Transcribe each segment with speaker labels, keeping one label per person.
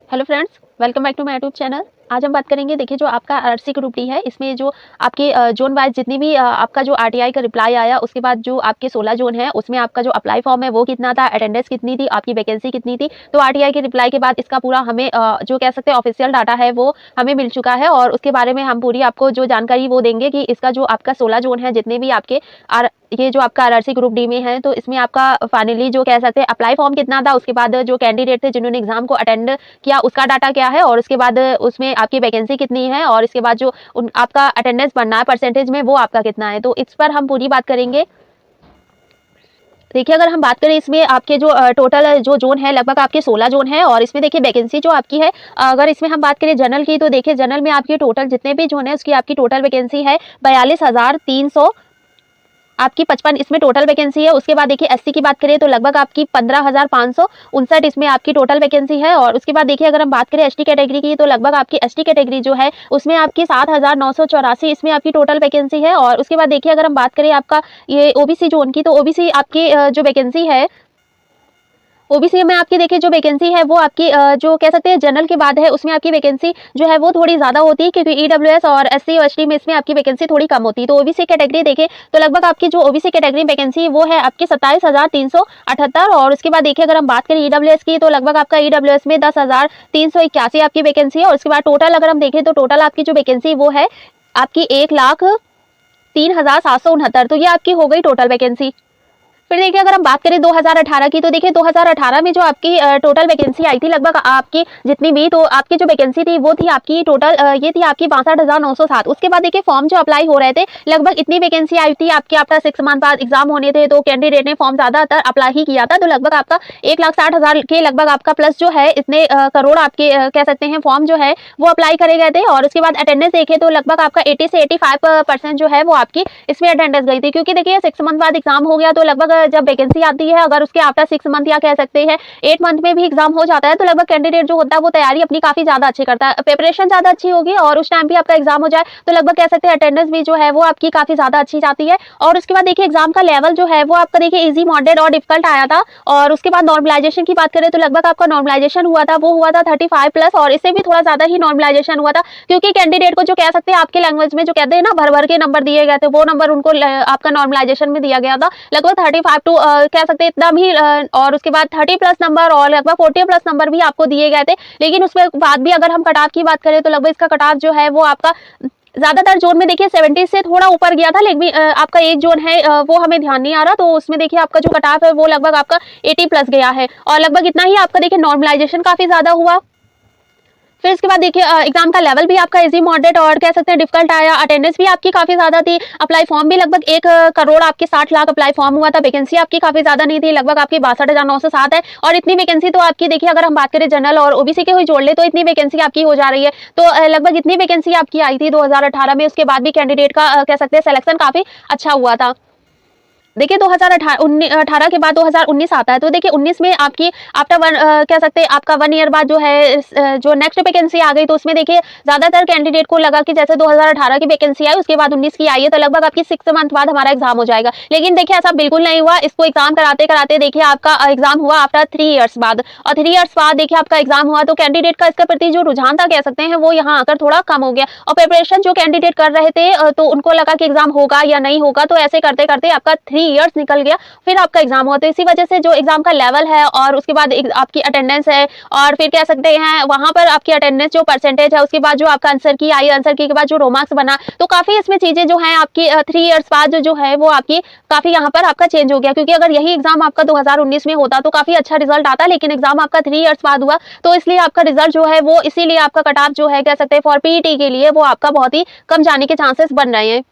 Speaker 1: Hello friends, welcome back to my YouTube channel. आज हम बात करेंगे, देखिए जो आपका आरआरसी ग्रुप डी है, इसमें जो आपके जोन वाइज जितनी भी आपका जो आरटीआई का रिप्लाई आया, उसके बाद जो आपके 16 जोन है उसमें आपका जो अप्लाई फॉर्म है वो कितना था, अटेंडेंस कितनी थी, आपकी वैकेंसी कितनी थी। तो आरटीआई के रिप्लाई के बाद इसका पूरा हमें जो कह सकते हैं ऑफिशियल डाटा है वो हमें मिल चुका है और उसके बारे में हम पूरी आपको जो जानकारी वो देंगे कि इसका जो आपका 16 जोन है, जितने भी आपके ये जो आपका आरआरसी ग्रुप डी में है, तो इसमें आपका फाइनली जो कह सकते हैं अप्लाई फॉर्म कितना था, उसके बाद जो कैंडिडेट थे जिन्होंने एग्जाम को अटेंड किया उसका डाटा क्या है, और उसके बाद उसमें आपकी वैकेंसी कितनी है, और इसके बाद जो आपका अटेंडेंस बनना है परसेंटेज में वो आपका कितना है। तो इस पर हम पूरी बात करेंगे। देखिए अगर हम बात करें इसमें आपके जो टोटल जो जोन है, लगभग आपके 16 जोन है और इसमें देखिए वैकेंसी जो आपकी है, अगर इसमें हम बात करें जनरल की, तो देखिए जनरल में आपकी टोटल जितने भी जोन है उसकी आपकी टोटल वैकेंसी है 42,300 आपकी 55 इसमें टोटल वैकेंसी है। उसके बाद देखिए एससी की बात करें तो लगभग आपकी 15,559 इसमें आपकी टोटल वैकेंसी है। और उसके बाद देखिए अगर हम बात करें एसटी कैटेगरी की, तो लगभग आपकी एसटी कैटेगरी जो है उसमें आपकी 7,984 इसमें आपकी टोटल वैकेंसी है। और उसके बाद देखिए अगर हम बात करें आपका ये ओबीसी जोन की, तो ओबीसी आपकी जो वैकेंसी है, ओबीसी में आपकी देखिए जो वैकेंसी है वो आपकी जो कह सकते हैं जनरल के बाद है, उसमें आपकी वैकेंसी जो है वो थोड़ी ज़्यादा होती है, क्योंकि ईडब्ल्यूएस और एससी और एसटी में इसमें आपकी वैकेंसी थोड़ी कम होती है। तो ओबीसी कैटेगरी देखें तो लगभग आपकी जो ओबीसी कैटेगरी वैकेंसी वो है आपकी 27,378। और उसके बाद देखिए अगर हम बात करें ईडब्ल्यूएस की, तो लगभग आपका ईडब्ल्यूएस में 10,381 आपकी वैकेंसी है। और उसके बाद टोटल अगर हम देखें तो टोटल आपकी जो वैकेंसी वो है आपकी 1,03,769। तो ये आपकी हो गई टोटल वैकेंसी। फिर देखिए अगर हम बात करें 2018 की, तो देखिए 2018 में जो आपकी टोटल वैकेंसी आई थी, लगभग आपकी जितनी भी, तो आपकी जो वैकेंसी थी वो थी आपकी टोटल ये थी आपकी 62,907। उसके बाद देखिए फॉर्म जो अप्लाई हो रहे थे, लगभग इतनी वैकेंसी आई थी आपके आफ्टर 6 मंथ बाद एग्जाम होने थे, तो कैंडिडेट ने फॉर्म ज्यादातर अप्लाई ही किया था। तो लगभग आपका 1,60,000 के लगभग आपका प्लस जो है इतने करोड़ आपके कह सकते हैं फॉर्म जो है वो अप्लाई करे गए थे। और उसके बाद अटेंडेंस देखे तो लगभग आपका 80 से 85% जो है वो आपकी इसमें अटेंडेंस गई थी, क्योंकि देखिए 6 मंथ बाद एग्जाम हो गया, तो लगभग जब वैकेंसी आती है, अगर उसके आफ्टर 6 मंथ या कह सकते हैं 8 मंथ में भी एग्जाम हो जाता है, तो लगभग कैंडिडेट जो होता है वो तैयारी अपनी काफी ज्यादा अच्छी करता है, प्रिपरेशन ज्यादा अच्छी होगी और उस टाइम भी आपका एग्जाम हो जाए तो लगभग कह सकते हैं अटेंडेंस भी जो है वो आपकी काफी ज्यादा अच्छी जाती है। और उसके बाद देखिए एग्जाम का लेवल जो है वो आपका देखिए इजी, मॉडरेट और डिफिकल्ट आया था। और उसके बाद नॉर्मलाइजेशन की बात करें तो लगभग आपका नॉर्मलाइजेशन हुआ था, वो हुआ था 35 प्लस, और इससे भी थोड़ा ज्यादा ही नॉर्मलाइजेशन हुआ था, क्योंकि कैंडिडेट को जो कह सकते हैं आपके लैंग्वेज में जो कहते हैं ना भर भर के नंबर दिए गए थे, वो नंबर उनको आपका नॉर्मलाइजेशन में दिया गया था लगभग 35 टू कह सकते हैं इतना भी, और उसके बाद 30 प्लस नंबर और लगभग 40 प्लस नंबर भी आपको दिए गए थे। लेकिन उसके बाद भी अगर हम कट ऑफ की बात करें तो लगभग इसका कट ऑफ जो है वो आपका ज्यादातर जोन में देखिए 70 से थोड़ा ऊपर गया था, लेकिन आपका एक जोन है वो हमें ध्यान नहीं आ रहा, तो उसमें देखिए आपका जो कट ऑफ है वो लगभग आपका 80 प्लस गया है। और लगभग इतना ही आपका देखिए नॉर्मलाइजेशन काफी ज्यादा हुआ। फिर इसके बाद देखिए एग्जाम का लेवल भी आपका इजी, मॉडरेट और कह सकते हैं डिफिकल्ट आया। अटेंडेंस भी आपकी काफी ज्यादा थी। अप्लाई फॉर्म भी लगभग 1 करोड़ आपके 60 लाख अप्लाई फॉर्म हुआ था। वैकेंसी आपकी काफी ज्यादा नहीं थी, लगभग आपकी 62,907 है। और इतनी वैकेंसी तो आपकी देखिए अगर हम बात करें जनरल और ओबीसी के हुई जोड़ ले तो इतनी वैकेंसी आपकी हो जा रही है। तो लगभग इतनी वैकेंसी आपकी आई थी 2018 में। उसके बाद भी कैंडिडेट का कह सकते हैं सिलेक्शन काफी अच्छा हुआ था। देखिए 2018 के बाद 2019 आता है, तो देखिए 19 में आपकी आफ्टर कह सकते हैं आपका 1 ईयर बाद जो है जो नेक्स्ट वैकेंसी आ गई, तो उसमें देखिए ज्यादातर कैंडिडेट को लगा कि जैसे 2018 की वैकेंसी आई उसके बाद 19 की आई है, तो लगभग आपकी 6 मंथ बाद हमारा एग्जाम हो जाएगा। लेकिन देखिए ऐसा बिल्कुल नहीं हुआ। इसको एग्जाम कराते कराते देखिए आपका एग्जाम हुआ आफ्टर 3 ईयर्स बाद, और 3 ईयर्स बाद देखिए आपका एग्जाम हुआ, तो कैंडिडेट का इसके प्रति जो रुझान था कह सकते हैं वो यहाँ आकर थोड़ा कम हो गया। और प्रिपरेशन जो कैंडिडेट कर रहे थे तो उनको लगा कि एग्जाम होगा या नहीं होगा, तो ऐसे करते करते आपका 3 ईयर्स निकल गया, फिर आपका एग्जाम हुआ। तो इसी वजह से जो एग्जाम का लेवल है और उसके बाद आपकी अटेंडेंस है, और फिर कह सकते हैं वहां पर आपकी अटेंडेंस जो परसेंटेज है, उसके बाद जो आपका आंसर की आई, आंसर की के बाद जो रोमार्क्स बना, तो काफी इसमें चीजें जो है आपकी 3 ईयर्स बाद जो है वो आपकी काफी यहाँ पर आपका चेंज हो गया। क्योंकि अगर यही एग्जाम आपका 2019 में होता तो काफी अच्छा रिजल्ट आता, लेकिन एग्जाम आपका 3 ईयर्स बाद हुआ, तो इसलिए आपका रिजल्ट जो है वो इसीलिए आपका कट ऑफ जो है कह सकते हैं फॉर पीईटी के लिए वो आपका बहुत ही कम जाने के चांसेस बन रहे हैं।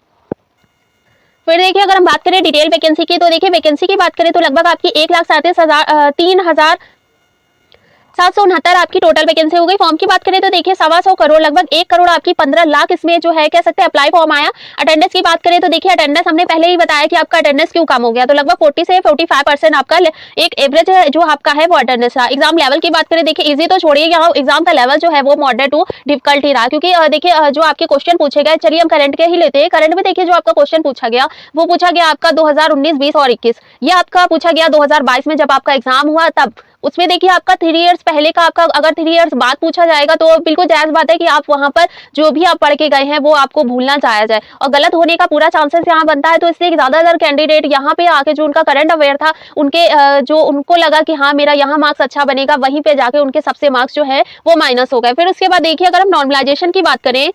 Speaker 1: फिर देखिए अगर हम बात करें डिटेल वैकेंसी की, तो देखिए वैकेंसी की बात करें तो लगभग आपकी 1,37,769 आपकी टोटल वैकेंसी हो गई। फॉर्म की बात करें तो देखिए 1.25 करोड़, लगभग 1 करोड़ आपकी 15 लाख इसमें जो है कह सकते हैं अप्लाई फॉर्म आया। अटेंडेंस की बात करें तो देखिए अटेंडेंस हमने पहले ही बताया कि आपका अटेंडेंस क्यों कम हो गया, तो लगभग 40 से 45% आपका एक एवरेज जो आपका है वो अटेंडेंस रहा। एग्जाम लेवल की बात करें देखिए इजी तो छोड़िए, यहाँ एग्जाम का लेवल जो है वो मॉडरेट टू डिफिकल्ट ही रहा, क्योंकि देखिए जो आपके क्वेश्चन पूछे गए, चलिए हम करंट के ही लेते हैं। करंट में देखिए जो आपका क्वेश्चन पूछा गया वो पूछा गया आपका 2019, 20 और 21। ये आपका पूछा गया 2022 में जब आपका एग्जाम हुआ तब। उसमें देखिए आपका 3 इयर्स पहले का आपका अगर 3 इयर्स बाद पूछा जाएगा तो बिल्कुल जायज़ बात है कि आप वहाँ पर जो भी आप पढ़ के गए हैं वो आपको भूलना चाहा जाए और गलत होने का पूरा चांसेस यहाँ बनता है। तो इसलिए ज़्यादातर कैंडिडेट यहाँ पे आके जो उनका करंट अफेयर था उनके जो उनको लगा कि हाँ मेरा यहाँ मार्क्स अच्छा बनेगा, वहीं पे जाके उनके सबसे मार्क्स जो है वो माइनस हो गए। फिर उसके बाद देखिए अगर हम नॉर्मलाइजेशन की बात करें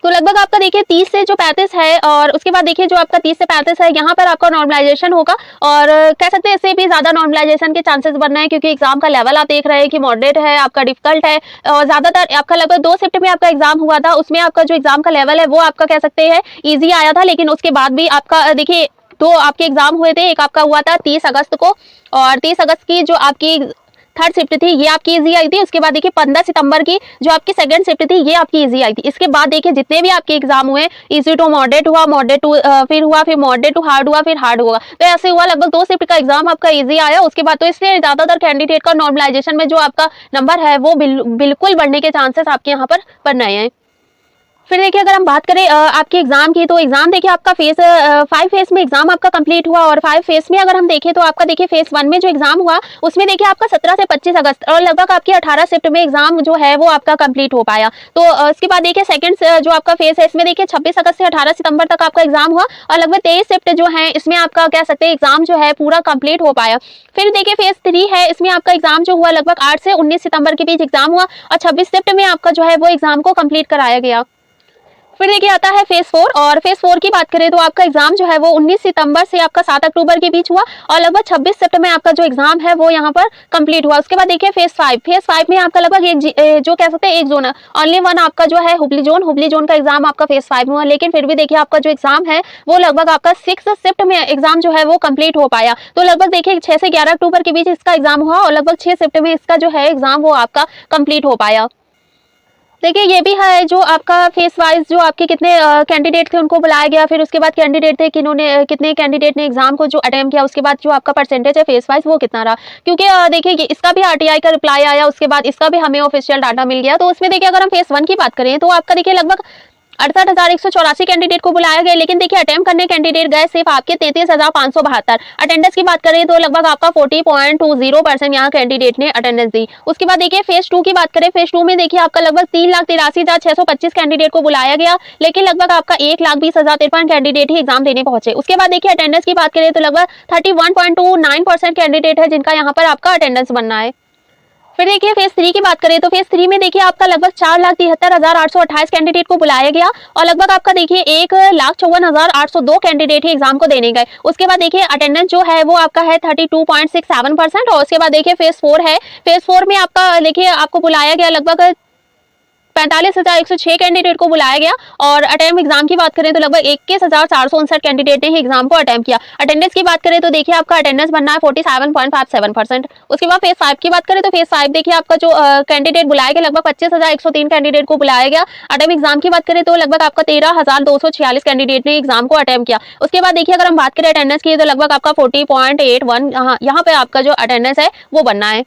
Speaker 1: तो लगभग आपका देखिए 30 से जो 35 है और उसके बाद देखिए जो आपका 30 से 35 है यहाँ पर आपका नॉर्मलाइजेशन होगा और कह सकते हैं इससे भी ज़्यादा नॉर्मलाइजेशन के चांसेस बन रहे हैं क्योंकि एग्जाम का लेवल आप देख रहे हैं कि मॉडरेट है, आपका डिफिकल्ट है और ज़्यादातर आपका लगभग 2 शिफ्ट में आपका एग्जाम हुआ था, उसमें आपका जो एग्जाम का लेवल है वो आपका कह सकते हैं ईजी आया था। लेकिन उसके बाद भी आपका देखिए 2 आपके एग्जाम हुए थे, एक आपका हुआ था 30 अगस्त को और 30 अगस्त की जो आपकी थर्ड शिफ्ट थी ये आपकी इजी आई थी। उसके बाद देखिए 15 सितंबर की जो आपकी सेकंड शिफ्ट थी ये आपकी इजी आई थी। इसके बाद देखिए जितने भी आपके एग्जाम हुए इजी टू मॉडरेट हुआ, मॉडरेट टू फिर हुआ, फिर मॉडरेट टू हार्ड हुआ, फिर हार्ड हुआ, तो ऐसे हुआ लगभग 2 शिफ्ट का एग्जाम आपका इजी आया। उसके बाद तो इसलिए ज्यादातर कैंडिडेट का नॉर्मलाइजेशन में जो आपका नंबर है वो बिल्कुल बढ़ने के चांसेस आपके यहाँ पर बन रहे हैं। फिर देखिए अगर हम बात करें आपके एग्जाम की तो एग्जाम देखिए आपका फेज 5 फेज में एग्जाम आपका कंप्लीट हुआ और 5 फेज में अगर हम देखें तो आपका देखिए फेज 1 में जो एग्जाम हुआ उसमें देखिए आपका 17 से 25 अगस्त और लगभग आपकी 18 शिफ्ट में एग्जाम जो है वो आपका कंप्लीट हो पाया। तो इसके बाद देखिए सेकंड जो आपका फेज है इसमें देखिए 26 अगस्त से 18 सितंबर तक आपका एग्जाम हुआ और लगभग 23 शिफ्ट जो है इसमें आपका कह सकते हैं एग्जाम जो है पूरा कंप्लीट हो पाया। फिर देखिए फेज 3 है, इसमें आपका एग्जाम जो हुआ लगभग 8 से 19 सितंबर के बीच एग्जाम हुआ और 26 शिफ्ट में आपका जो है वो एग्जाम को कंप्लीट कराया गया। फिर देखिए आता है फेज 4 और फेज 4 की बात करें तो आपका एग्जाम जो है वो 19 सितंबर से आपका 7 अक्टूबर के बीच हुआ और लगभग 26 सितंबर में आपका जो एग्जाम है वो यहाँ पर कंप्लीट हुआ। उसके बाद देखिए फेज 5 में आपका लगभग एक जो कह सकते हैं एक जोन ओनली वन आपका जो है हुबली जोन का एग्जाम आपका फेज 5 में हुआ। लेकिन फिर भी देखिए आपका जो एग्जाम है वो लगभग आपका 6 शिफ्ट में एग्जाम जो है वो कंप्लीट हो पाया। तो लगभग देखिए 6 से 11 अक्टूबर के बीच इसका एग्जाम हुआ और लगभग 6 शिफ्ट में इसका जो है एग्जाम वो आपका कंप्लीट हो पाया। देखिए ये भी है जो आपका फेस वाइज जो आपके कितने कैंडिडेट थे उनको बुलाया गया, फिर उसके बाद कैंडिडेट थे कितने कैंडिडेट ने एग्जाम को जो अटेम्प्ट किया, उसके बाद जो आपका परसेंटेज है फेस वाइज वो कितना रहा। क्योंकि देखिए इसका भी आरटीआई का रिप्लाई आया, उसके बाद इसका भी हमें ऑफिशियल डाटा मिल गया। तो उसमें देखिए अगर हम फेस 1 की बात करें तो आपका देखिए लगभग 68,184 कैंडिडेट को बुलाया गया। लेकिन देखिए अटेम्प्ट करने कैंडिडेट गए सिर्फ आपके 33,572। अटेंडेंस की बात करें तो लगभग आपका 40.20% यहाँ कैंडिडेट ने अटेंडेंस दी। उसके बाद देखिए फेज 2 की बात करें, फेज 2 में देखिए आपका लगभग 3,83,625 कैंडिडेट को बुलाया गया, लेकिन लगभग आपका 1,20,053 कैंडिडेट ही एग्जाम देने पहुंचे। उसके बाद देखिए अटेंडेंस की बात करें तो लगभग 31.29% कैंडिडेट है जिनका यहाँ पर आपका अटेंडेंस बनना है। फिर देखिए फेज 3 की बात करें तो फेज 3 में देखिए आपका लगभग 4,73,828 कैंडिडेट को बुलाया गया और लगभग आपका देखिए 1,54,802 कैंडिडेट ही एग्जाम को देने गए। उसके बाद देखिए अटेंडेंस जो है वो आपका है 32.67% और उसके बाद देखिए फेज 4 है। फेज 4 में आपका देखिए आपको बुलाया गया लगभग 45,106 कैंडिडेट को बुलाया गया और अटेम्प्ट एग्जाम की बात करें तो लगभग 21,459 कैंडिडेट ने ही एग्जाम को अटेम्प्ट किया। अटेंडेंस की बात करें तो देखिए आपका अटेंडेंस बनना है 47.57%। उसके बाद फेज 5 की बात करें तो फेज 5 देखिए आपका जो कैंडिडेट बुलाया गया लगभग 25,103 कैंडिडेट को बुलाया गया। अटेम्प्ट एग्जाम की बात करें तो लगभग आपका 13,246 कैंडिडेट ने एग्जाम को अटेम्प्ट किया। उसके बाद देखिए अगर हम बात करें अटेंडेंस की तो लगभग आपका 40.81 यहाँ पे आपका जो अटेंडेंस है वो बनना है।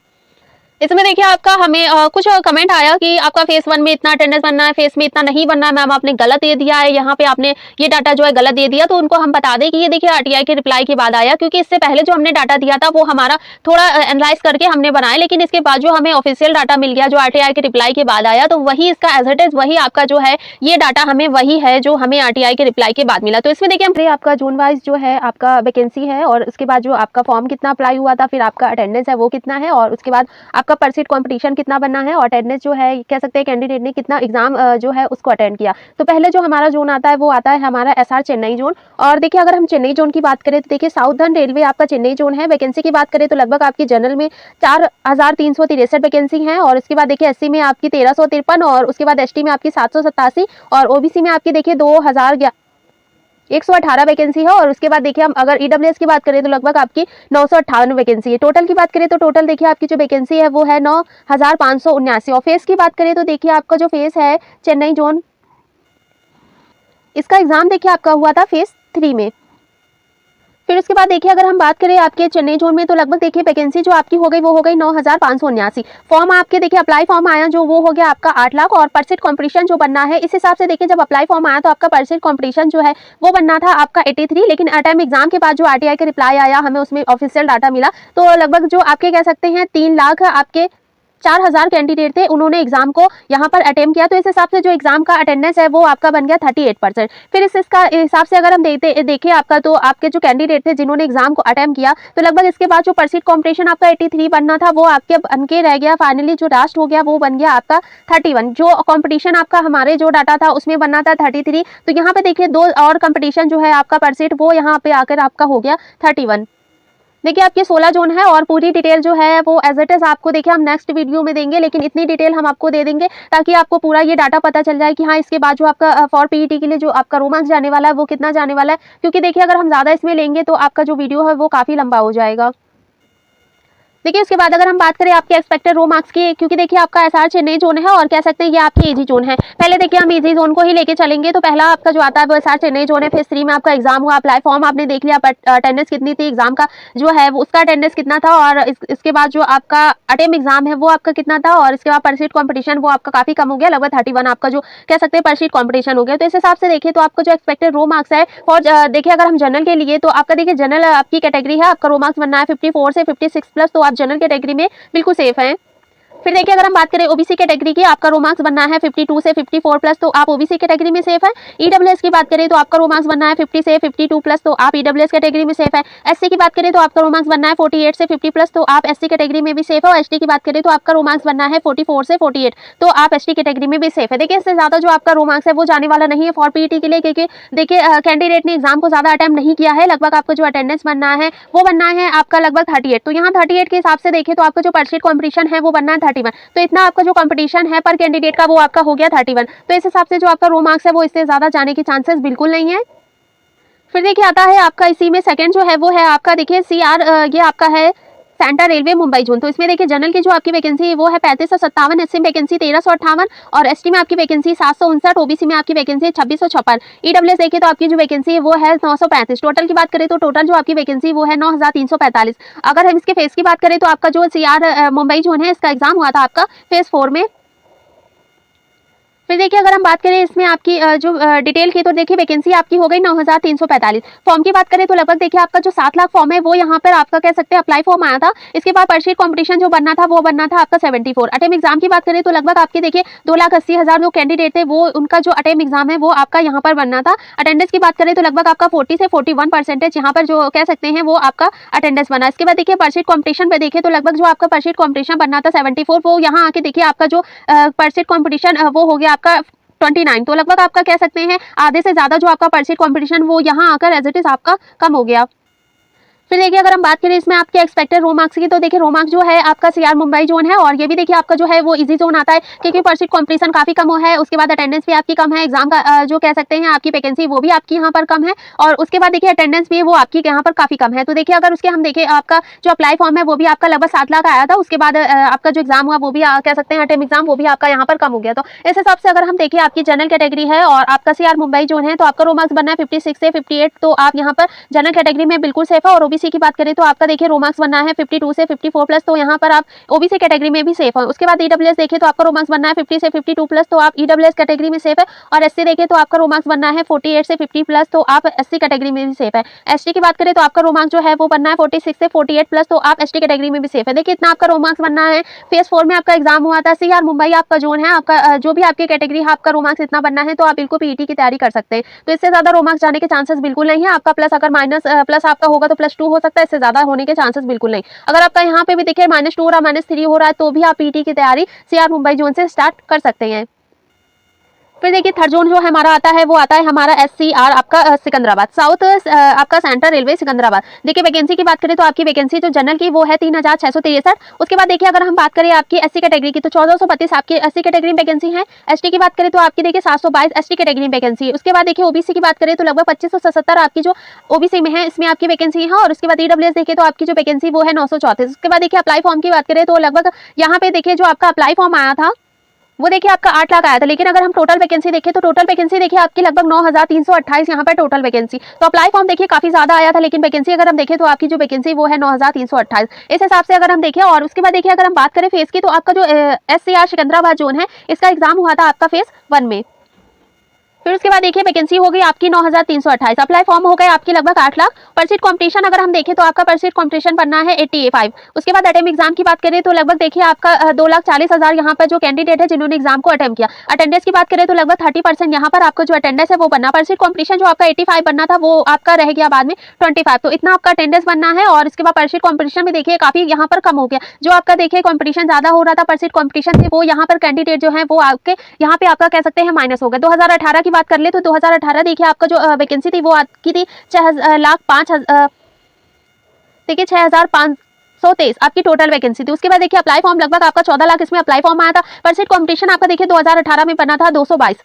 Speaker 1: इसमें देखिए आपका हमें कुछ कमेंट आया कि आपका फेज 1 में इतना अटेंडेंस बनना है, फेज में इतना नहीं बनना है, मैम आपने गलत दे दिया है, यहाँ पे आपने ये डाटा जो है गलत दे दिया। तो उनको हम बता दें कि ये देखिए आरटीआई के रिप्लाई के बाद आया, क्योंकि इससे पहले जो हमने डाटा दिया था वो हमारा थोड़ा एनालाइज करके हमने बनाया, लेकिन इसके बाद जो हमें ऑफिशियल डाटा मिल गया जो आरटीआई के रिप्लाई के बाद आया, तो वही इसका एज इट इज वही आपका जो है ये डाटा हमें वही है जो हमें आरटीआई के रिप्लाई के बाद मिला। तो इसमें देखिए आपका जोन वाइज जो है आपका वैकेंसी है और उसके बाद जो आपका फॉर्म कितना अप्लाई हुआ था, फिर आपका अटेंडेंस है वो कितना है और उसके बाद आपका पर सीट कॉम्पिटिशन कितना बनना है और अटेंडेंस जो है कह सकते हैं कैंडिडेट ने कितना एग्जाम जो है उसको अटेंड किया। तो पहले जो हमारा जोन आता है वो आता है हमारा एसआर चेन्नई जोन। और देखिए अगर हम चेन्नई जोन की बात करें तो देखिए साउथर्न रेलवे आपका चेन्नई जोन है। वैकेंसी की बात करें तो लगभग आपकी जनरल में 4,363 वैकेंसी है और उसके बाद देखिए एससी में आपकी 1,353 और उसके बाद एसटी में आपकी 787 और ओबीसी में आपकी देखिए 2,118 वैकेंसी है। और उसके बाद देखिए हम अगर ईडब्ल्यूएस की बात करें तो लगभग आपकी 958 वैकेंसी है। टोटल की बात करें तो टोटल देखिए आपकी जो वैकेंसी है वो है 9,579। और फेस की बात करें तो देखिए आपका जो फेस है चेन्नई जोन, इसका एग्जाम देखिए आपका हुआ था फेज 3 में। फिर उसके बाद देखिए अगर हम बात करें आपके चेन्नई जोन में, तो लगभग देखिए वैकेंसी जो आपकी हो गई वो हो गई 9,579। फॉर्म आपके देखिए अप्लाई फॉर्म आया जो वो हो गया आपका 8 लाख, और परसेंट कंपटीशन जो बनना है इस हिसाब से देखिए जब अप्लाई फॉर्म आया तो आपका परसेंट कंपटीशन जो है वो बनना था आपका 83, लेकिन टाइम एग्जाम के बाद जो आरटीआई का रिप्लाई आया हमें उसमें ऑफिशियल डाटा मिला, तो लगभग जो आपके कह सकते हैं 3 लाख आपके 4,000 कैंडिडेट थे, उन्होंने एग्जाम को यहाँ पर अटेम्प्ट किया, तो इस हिसाब से जो एग्जाम का अटेंडेंस है वो आपका बन गया 38%। फिर इसका हिसाब से अगर हम देखें आपका, तो आपके जो कैंडिडेट थे जिन्होंने एग्जाम को अटेम्प्ट किया, तो लगभग इसके बाद जो परसेंट कॉम्पिटिशन आपका 83 बनना था वो आपके बन के रह गया, फाइनली जो लास्ट हो गया वो बन गया आपका 31। जो कॉम्पिटिशन आपका हमारे जो डाटा था उसमें बनना था 33, तो यहाँ पे देखिए 2 और कॉम्पिटिशन जो है आपका परसेंट वो यहाँ पे आकर आपका हो गया 31। देखिए आपके 16 जोन है, और पूरी डिटेल जो है वो एज इट इज आपको देखिए हम नेक्स्ट वीडियो में देंगे, लेकिन इतनी डिटेल हम आपको दे देंगे ताकि आपको पूरा ये डाटा पता चल जाए कि हाँ इसके बाद जो आपका फॉर पीईटी के लिए जो आपका रो मार्क्स जाने वाला है वो कितना जाने वाला है, क्योंकि देखिए अगर हम ज़्यादा इसमें लेंगे तो आपका जो वीडियो है वो काफ़ी लंबा हो जाएगा। देखिए उसके बाद अगर हम बात करें आपके एक्सपेक्टेड रो मार्क्स की, क्योंकि देखिए आपका एसआर चेन्नई जोन है और कह सकते हैं ये आपकी इजी जोन है। पहले देखिए हम इजी जोन को ही लेके चलेंगे, तो पहला आपका जो आता है वो एसआर चेन्नई जोन है। फेज 3 में आपका एग्जाम हुआ, अप्लाई फॉर्म आपने देख लिया, अटेंडेंस कितनी थी एग्जाम का जो है वो उसका अटेंडेंस कितना था, और इसके बाद जो आपका अटेम्प्ट एग्जाम है वो आपका कितना था, और इसके बाद परसीट कॉम्पिटिशन वो आपका काफी कम हो गया, लगभग 31 आपका जो कह सकते हैं परसीट कॉम्पिटिशन हो गया। तो इस हिसाब से देखिए तो आपका जो एक्सपेक्टेड रो मार्क्स है, और देखिए अगर हम जनरल के लिए, तो आपका देखिए जनरल आपकी कैटेगरी है, आपका रो मार्क्स बनना है 54 से 56 प्लस, तो आप जनरल कैटेगरी में बिल्कुल सेफ हैं। फिर देखिए अगर हम बात करें ओबीसी कैटेगरी की, आपका रो मार्क्स बनना है 52 से 54 प्लस, तो आप ओबीसी कैटेगरी में सेफ है। ईडब्ल्यूएस की बात करें तो आपका रो मार्क्स बनना है 50 से 52 प्लस, तो आप ईडब्ल्यूएस कैटेगरी में सेफ है। एससी की बात करें तो आपका रो मार्क्स बनना है 48 से 50 प्लस, तो आप एससी कैटेगरी में भी सेफ है। और एसटी की बात करें तो आपका रो मार्क्स बनना है 44 से 48, तो आप एसटी कैटेगरी में भी सेफ है। देखिए इससे ज्यादा जो आपका रो मार्क्स है वो जाने वाला नहीं है फॉर पीईटी के लिए, क्योंकि देखिए कैंडिडेट ने एग्जाम को ज्यादा अटेम्प्ट नहीं किया है। लगभग आपको जो अटेंडेंस बनना है वो बनना है आपका लगभग 38, तो यहाँ 38 के हिसाब से देखें तो आपका जो परसेंट कॉम्पिटिशन है वो बनना है 31, तो इतना आपका जो कंपटीशन है पर कैंडिडेट का वो आपका हो गया 31, तो इस हिसाब से जो आपका रो मार्क्स है वो इससे ज्यादा जाने के चांसेस बिल्कुल नहीं है। फिर देखिए आता है आपका इसी में सेकंड जो है वो है आपका देखिए सीआर, ये आपका है सेंट्रल रेलवे मुंबई जोन। तो इसमें देखिए जनरल की जो आपकी वैकेंसी है वो है 3557, एससी में वैकेंसी 1358, और एसटी में आपकी वैकेंसी 759, ओबीसी में आपकी वैकेंसी 2656। ईडब्ल्यूएस देखिए तो आपकी जो वैकेंसी है वो है 935। टोटल की बात करें तो टोटल जो आपकी वैकेंसी वो है 9345। अगर हम इसके फेज की बात करें तो आपका जो सीआर मुंबई जोन है इसका एग्जाम हुआ था आपका फेज 4 में। फिर देखिए अगर हम बात करें इसमें आपकी जो डिटेल की, तो देखिए वैकेंसी आपकी हो गई 9345। फॉर्म की बात करें तो लगभग देखिए आपका जो 7 लाख फॉर्म है वो यहाँ पर आपका कह सकते हैं अप्लाई फॉर्म आया था। इसके बाद परसीट कॉम्पिटिशन जो बनना था वो बनना था आपका 74। अटेम्प्ट एग्जाम की बात करें तो लगभग आपके देखिए 2,80,000 जो कैंडिडेट थे वो उनका जो अटेम्प्ट एग्जाम है वो आपका यहाँ पर बनना था। अटेंडेंस की बात करें तो लगभग आपका 40 से 41% यहाँ पर जो कह सकते हैं वो आपका अटेंडेंस बना। इसके बाद देखिए परसीट कॉम्पिटिशन पे देखें तो लगभग जो आपका परसीट कॉम्पिटिशन बनना था 74, वो यहाँ आके देखिए आपका जो परसीट कॉम्पिटिशन वो हो गया आपका 29, तो लगभग आपका कह सकते हैं आधे से ज्यादा जो आपका परसीट कॉम्पिटिशन वो यहाँ आकर एज इट इज आपका कम हो गया। फिर देखिए अगर हम बात करें इसमें आपके एक्सपेक्टेड रो मार्क्स की, तो देखिए रो मार्क्स जो है आपका सीआर मुंबई जोन है, और ये भी देखिए आपका जो है वो इजी जोन आता है, क्योंकि परसीट कॉम्पिटिशन काफी कम है। उसके बाद अटेंडेंस भी आपकी कम है, एग्जाम का जो कह सकते हैं आपकी वैकेंसी वो भी आपकी यहाँ पर कम है, और उसके बाद देखिए अटेंडेंस भी वो आपकी यहाँ पर काफी कम है। तो देखिए अगर उसके हम देखें आपका जो अप्लाई फॉर्म है वो भी आपका लगभग 7 लाख आया था। उसके बाद आपका जो एग्जाम हुआ वो भी कह सकते हैं अटेम्प्ट एग्जाम वो भी आपका यहाँ पर कम हो गया। तो इस हिसाब से अगर हम देखें आपकी जनरल कैटेगरी है और आपका सीआर मुंबई जोन है, तो आपका रो मार्क्स बनना है 56 से 58, तो आप यहाँ पर जनरल कैटेगरी में बिल्कुल सेफ है। और ओबीसी की बात करें तो आपका देखिए रो मार्क्स बनना है 52 से 54 प्लस, तो यहाँ पर आप ओबीसी कैटेगरी में भी सेफ है। उसके बाद ईडब्ल्यूएस देखिए तो आपका रो मार्क्स बनना है 50 से 52 प्लस, तो आप ईडब्ल्यूएस कैटेगरी में सेफ है। और एससी देखिए तो आपका रो मार्क्स बनना है 48 से 50 प्लस, तो आप एससी कैटेगरी में भी सेफ है। एसटी की बात करें तो आपका रो मार्क्स जो है वो बनना है 46 से 48 प्लस, तो आप एसटी कैटेगरी में भी सेफ है। देखिए इतना आपका रो मार्क्स बनना है। फेज 4 में आपका एग्जाम हुआ था, सीआर मुंबई आपका जोन है, आपका जो भी आपकी कैटेगरी है आपका रो मार्क्स इतना बनना है, तो आप बिल्कुल पीईटी की तैयारी कर सकते हैं। तो इससे ज्यादा रो मार्क्स जाने के चांसेस बिल्कुल नहीं है। आपका प्लस अगर माइनस प्लस आपका होगा तो +2 हो सकता है, इससे ज्यादा होने के चांसेस बिल्कुल नहीं। अगर आपका यहाँ पे भी देखिए -2 हो रहा है, -3 हो रहा है, तो भी आप पीटी की तैयारी सीआर मुंबई जोन से स्टार्ट कर सकते हैं। फिर देखिए थर्ड जोन जो हमारा आता है वो आता है हमारा एससीआर आपका सिकंदराबाद, साउथ आपका सेंट्रल रेलवे सिकंदराबाद। देखिए वैकेंसी की बात करें तो आपकी वैकेंसी जो जनरल की वो है 3663। उसके बाद देखिए अगर हम बात करें आपकी एससी कैटेगरी की, तो 1432 आपकी एससी कैटेगरी में वैकेंसी है। एसटी की बात करें तो आपकी देखिए 722 एसटी कैटेगरी में वैकेंसी है। उसके बाद देखिए ओबीसी की बात करें तो लगभग 2577 आपकी जो ओबीसी में है इसमें आपकी वैकेंसी है। और उसके बाद ईडब्ल्यूएस देखिए तो आपकी जो वैकेंसी वो है 934। उसके बाद देखिए अप्लाई फॉर्म की बात करें तो लगभग यहाँ पे देखिए जो आपका अप्लाई फॉर्म आया था वो देखिए आपका 8 लाख आया था। लेकिन अगर हम टोटल वैकेंसी देखें तो टोटल वैकेंसी देखिए आपकी लगभग 9328 यहाँ पर टोटल वैकेंसी। तो अप्लाई फॉर्म देखिए काफी ज्यादा आया था, लेकिन वैकेंसी अगर हम देखें तो आपकी जो वैकेंसी वो है 9328। इस हिसाब से अगर हम देखें, और उसके बाद देखिए अगर हम बात करें फेज की, तो आपका जो SCR सिकंदराबाद जोन है, इसका एग्जाम हुआ था आपका फेज 1 में। फिर उसके बाद देखिए वैकेंसी हो गई आपकी 9328। अप्लाई फॉर्म हो गए आपकी लगभग 8 लाख। पर सीट कॉम्पिटिशन अगर हम देखें तो आपका पर सीट कॉम्पिटिशन बनना है 85। उसके बाद अटेम्प्ट एग्जाम की बात करें तो लगभग देखिए आपका 2,40,000 यहाँ पर जो कैंडिडेट है जिन्होंने एग्जाम को अटेम्प्ट किया। अटेंडेंस की बात करें तो लगभग 30% यहाँ पर आपका जो अटेंडेंस है वो बनना। पर सीट कॉम्पिटिशन जो आपका 85 बनना था वो आपका रह गया बाद में 25। तो इतना आपका अटेंडेंस बनना है। और इसके बाद पर सीट कॉम्पिटिशन भी देखिए काफी यहाँ पर कम हो गया। जो आपका देखिए कॉम्पिटिशन ज्यादा हो रहा था पर सीट कॉम्पिटिशन से, वो यहाँ पर कैंडिडेट जो है वो आपके यहाँ पे आपका कह सकते हैं माइनस हो गया। 2018 की बात कर ले तो 2018 देखिए आपका जो वैकेंसी थी वो आपकी थी 6,05,000 देखिए 6,523 आपकी टोटल वैकेंसी थी। उसके बाद देखिए अप्लाई फॉर्म लगभग आपका 14 लाख इसमें अप्लाई फॉर्म आया था। पर सीट कॉम्पिटिशन आपका देखिए 2018 में बना था 222।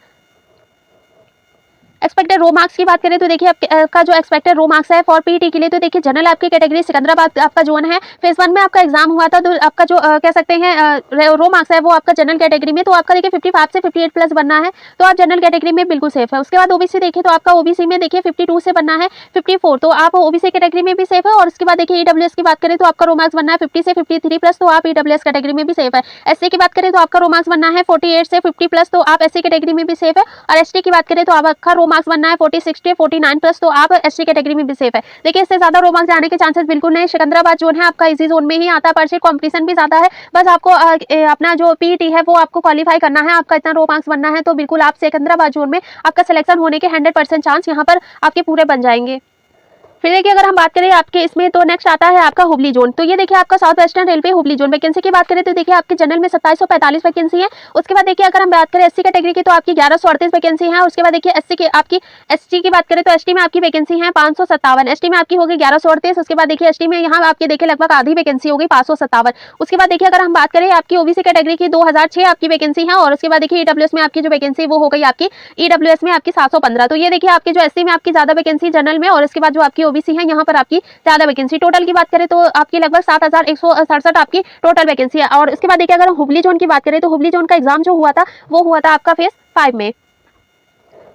Speaker 1: एक्सपेक्टेड रो मार्क्स की बात करें तो देखिए आपका जो एक्सपेक्टेड रो मार्क्स है फॉर पीटी के लिए, तो देखिए जनरल आपकी कैटेगरी सिकंदराबाद आपका जोन है, फेज 1 में आपका एग्जाम हुआ था। तो आपका जो कह सकते हैं रो मार्क्स है वो आपका जनरल कैटेगरी में, तो आपका देखिए 55 से 58 प्लस बनना है। तो आप जनरल कैटेगरी में बिल्कुल सेफ है। उसके बाद ओबीसी देखिए तो आपका ओबीसी में देखिए 52 से बनना है 54, तो आप ओबीसी कैटेगरी में भी सेफ है। और उसके बाद देखिए ईडब्ल्यूएस की बात करें तो आपका रो मार्क्स बनना है 50 से 53 प्लस, तो आप ईडब्ल्यूएस कैटेगरी में भी सेफ है। एससी की बात करें तो आपका रो मार्क्स बनना है 48 से 50 प्लस, तो आप एससी कैटेगरी में भी सेफ है। और एसटी की बात करें तो आपका रो मार्क्स बनना है 46 से 49 प्लस, तो आप एसटी कैटेगरी में भी सेफ है। देखिए इससे ज्यादा रो मार्क्स जाने के चांसेस बिल्कुल नहीं। सिकंदराबाद जोन है आपका इसी जोन में ही आता है। पर सीट कॉम्पिटिशन भी ज्यादा है। बस आपको अपना जो पीईटी है वो आपको क्वालिफाई करना है, आपका इतना रो मार्क्स बनना है, तो बिल्कुल आप सिकंदराबाद जोन में आपका सिलेक्शन होने के 100% चांस यहाँ पर आपके पूरे बन जाएंगे। फिर देखिए अगर हम बात करें आपके इसमें, तो नेक्स्ट आता है आपका हुबली जोन। तो ये देखिए आपका south western railway Hubli zone. Vacancy की बात करें तो देखिए आपके जनरल में 2745 वैकेंसी है। उसके बाद देखिए अगर हम बात करें एससी कैटेगरी की तो आपकी 1138 वैकेंसी है। उसके बाद देखिए एससी की आपकी एसटी की बात करें तो एसटी में आपकी वैकेंसी है 557। एसटी में आपकी होगी 1138। उसके बाद देखिए एसटी में यहाँ आपकी देखिए लगभग आधी वैकेंसी होगी 557। उसके बाद देखिए अगर हम बात करें आपकी ओबीसी कैटेगरी की 2006 आपकी वैकेंसी है। और उसके बाद देखिए ईडब्ल्यूएस में आपकी जो वैकेंसी वो हो गई आपकी ईडब्ल्यूएस में आपकी 715। तो ये देखिए आपकी जो एससी में आपकी ज्यादा वैकेंसी जनरल में, और इसके बाद जो आपकी ओबीसी है यहाँ पर की ज्यादा वैकेंसी। टोटल की बात करें तो आपकी लगभग 7,167 आपकी टोटल वैकेंसी है। और उसके बाद देखिए अगर हम हुबली जोन की बात करें तो हुबली जोन का एग्जाम जो हुआ था वो हुआ था आपका फेज 5 में।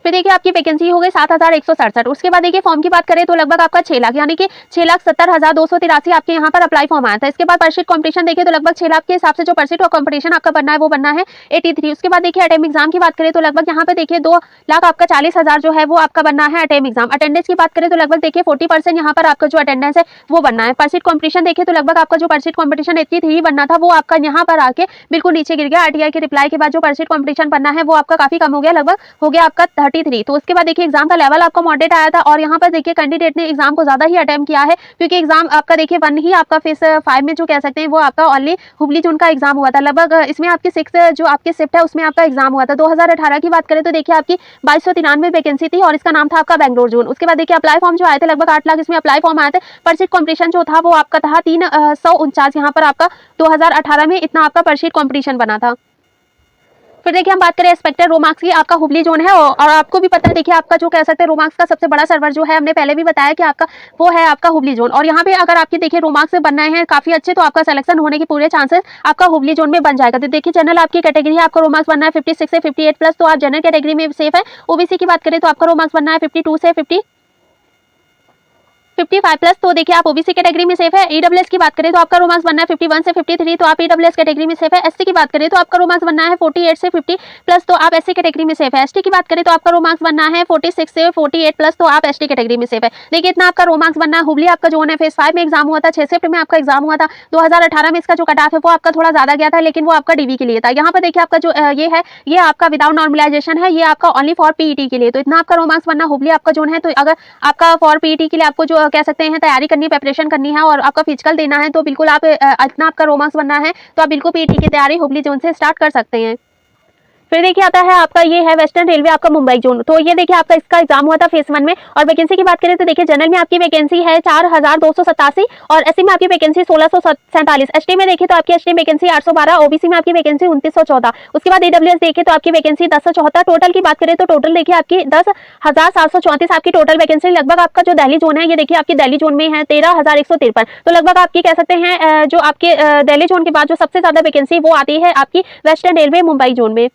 Speaker 1: फिर देखिए आपकी वैकेंसी हो गई 7,167। उसके बाद देखिए फॉर्म की बात करें तो लगभग आपका 6 लाख यानी कि 6,70,283 आपके यहाँ पर अप्लाई फॉर्म आया था। इसके बाद परसीट कॉम्पिटिशन देखिए तो लगभग 6 लाख के हिसाब से जो परसीट और कॉम्पिटिशन आपका बनना है वो बनना है 83। उसके बाद देखिए अटेम्प्ट एग्जाम की बात करें तो लगभग यहाँ पे देखिए 2,40,000 आपका 40,000 जो है वो आपका बनना है अटेम्प्ट एग्जाम। अटेंडेंस की बात करें तो लगभग देखिए 40% यहाँ पर आपका जो अटेंडेंस है वो बनना है। परसीट कॉम्पिटिशन देखिए तो लगभग आपका जो परसीट कॉम्पिटिशन 83 बनना था वो आपका यहाँ पर आके बिल्कुल नीचे गिर गया। आरटीआई के रिप्लाई के बाद जो परसीट कॉम्पिटिशन बनना है वो आपका काफी कम हो गया, लगभग हो गया आपका 33। तो उसके बाद देखिए एग्जाम का लेवल आपका मॉडरेट आया था। और यहाँ पर देखिए कैंडिडेट ने एग्जाम को ज्यादा ही अटेम्प्ट किया है, क्योंकि एग्जाम आपका देखिए 1 ही आपका फेज 5 में जो कह सकते हैं वो आपका ओनली हुबली जोन का एग्जाम हुआ था। लगभग इसमें आपकी 6 जो आपकी शिफ्ट है उसमें आपका एग्जाम हुआ था। 2018 की बात करें तो देखिए आपकी 2293 वैकेंसी थी और इसका नाम था आपका बेंगलोर जोन। उसके बाद देखिए अप्लाई फॉर्म जो आए थे लगभग 8 लाख इसमें अप्लाई फॉर्म आए थे। पर सीट कॉम्पिटिशन जो था वो आपका था 349 यहाँ पर आपका 2018 में इतना आपका पर सीट कॉम्पिटिशन बना था। फिर देखिए हम बात करें एक्सपेक्टेड रो मार्क्स की, आपका हुबली जोन है और आपको भी पता है देखिए आपका जो कह सकते हैं रो मार्क्स का सबसे बड़ा सर्वर जो है हमने पहले भी बताया कि आपका वो है आपका हुबली जोन। और यहाँ पे अगर आपकी देखिए रो मार्क्स बनना है काफी अच्छे तो आपका सिलेक्शन होने के पूरे चांसेस आपका हुबली जोन में बन जाएगा। तो देखिए जनरल आपकी कैटेगरी है, आपका रो मार्क्स बनना है 56 से 58 प्लस, तो आप जनरल कैटेगरी में सेफ है। ओबीसी की बात करें तो आपका रो मार्क्स बनना है 52 से 55 प्लस, तो देखिए आप ओबीसी कैटेगरी में सेफ है। ईडब्ल्यूएस की बात करें तो आपका रो मार्क्स बनना है 51 से 53, तो आप ईडब्ल्यूएस कैटेगरी में सेफ है। एससी की बात करें तो आपका रो मार्क्स बनना है 48 से 50 प्लस, तो आप एससी कैटेगरी में सेफ है। एसटी की बात करें तो आपका रो मार्क्स बनना है 46 से 48 प्लस, तो आप एसटी कैटेगरी में सेफ है। देखिए इतना आपका रो मार्क्स बनना है। हुबली आपका जोन है, फेज 5 में एग्जाम हुआ था, 6 शिफ्ट में आपका एग्जाम हुआ था। 2018 में इसका जो कट ऑफ है वो आपका थोड़ा ज्यादा गया था, लेकिन वो आपका डीवी के लिए था। यहाँ पर देखिए आपका जो ये है ये आपका विदाउट नॉर्मलाइजेशन है, ये आपका ओनली फॉर पीईटी के लिए। तो इतना आपका रो मार्क्स बनना हुबली आपका जोन है। तो अगर आपका फॉर पीईटी के लिए आपको जो कह सकते हैं तैयारी करनी, प्रिपरेशन करनी है और आपका फिजिकल देना है, तो बिल्कुल आप इतना आपका रो मार्क्स बनना है तो आप बिल्कुल पीईटी की तैयारी हुबली जोन से स्टार्ट कर सकते हैं। फिर देखिए आता है आपका ये है वेस्टर्न रेलवे आपका मुंबई जोन। तो ये देखिए आपका इसका एग्जाम हुआ था फेज 1 में। और वैकेंसी की बात करें तो देखिए जनरल में आपकी वैकेंसी है 4287 और एससी में आपकी वैकेंसी 1647। एसटी में देखिए तो आपकी एसटी वैकेंसी 812, ओबीसी में आपकी वैकेंसी 2914। उसके बाद ईडब्ल्यूएस देखिए तो आपकी वैकेंसी 1074। टोटल की बात करें तो टोटल देखिए आपकी 10,734 आपकी टोटल वैकेंसी। लगभग आपका जो दिल्ली जोन है ये देखिए आपकी दिल्ली जोन में है 13,153। तो लगभग आपकी कह सकते हैं जो आपके दिल्ली जोन के बाद जो सबसे ज्यादा वैकेंसी वो आती है आपकी वेस्टर्न रेलवे मुंबई जोन में।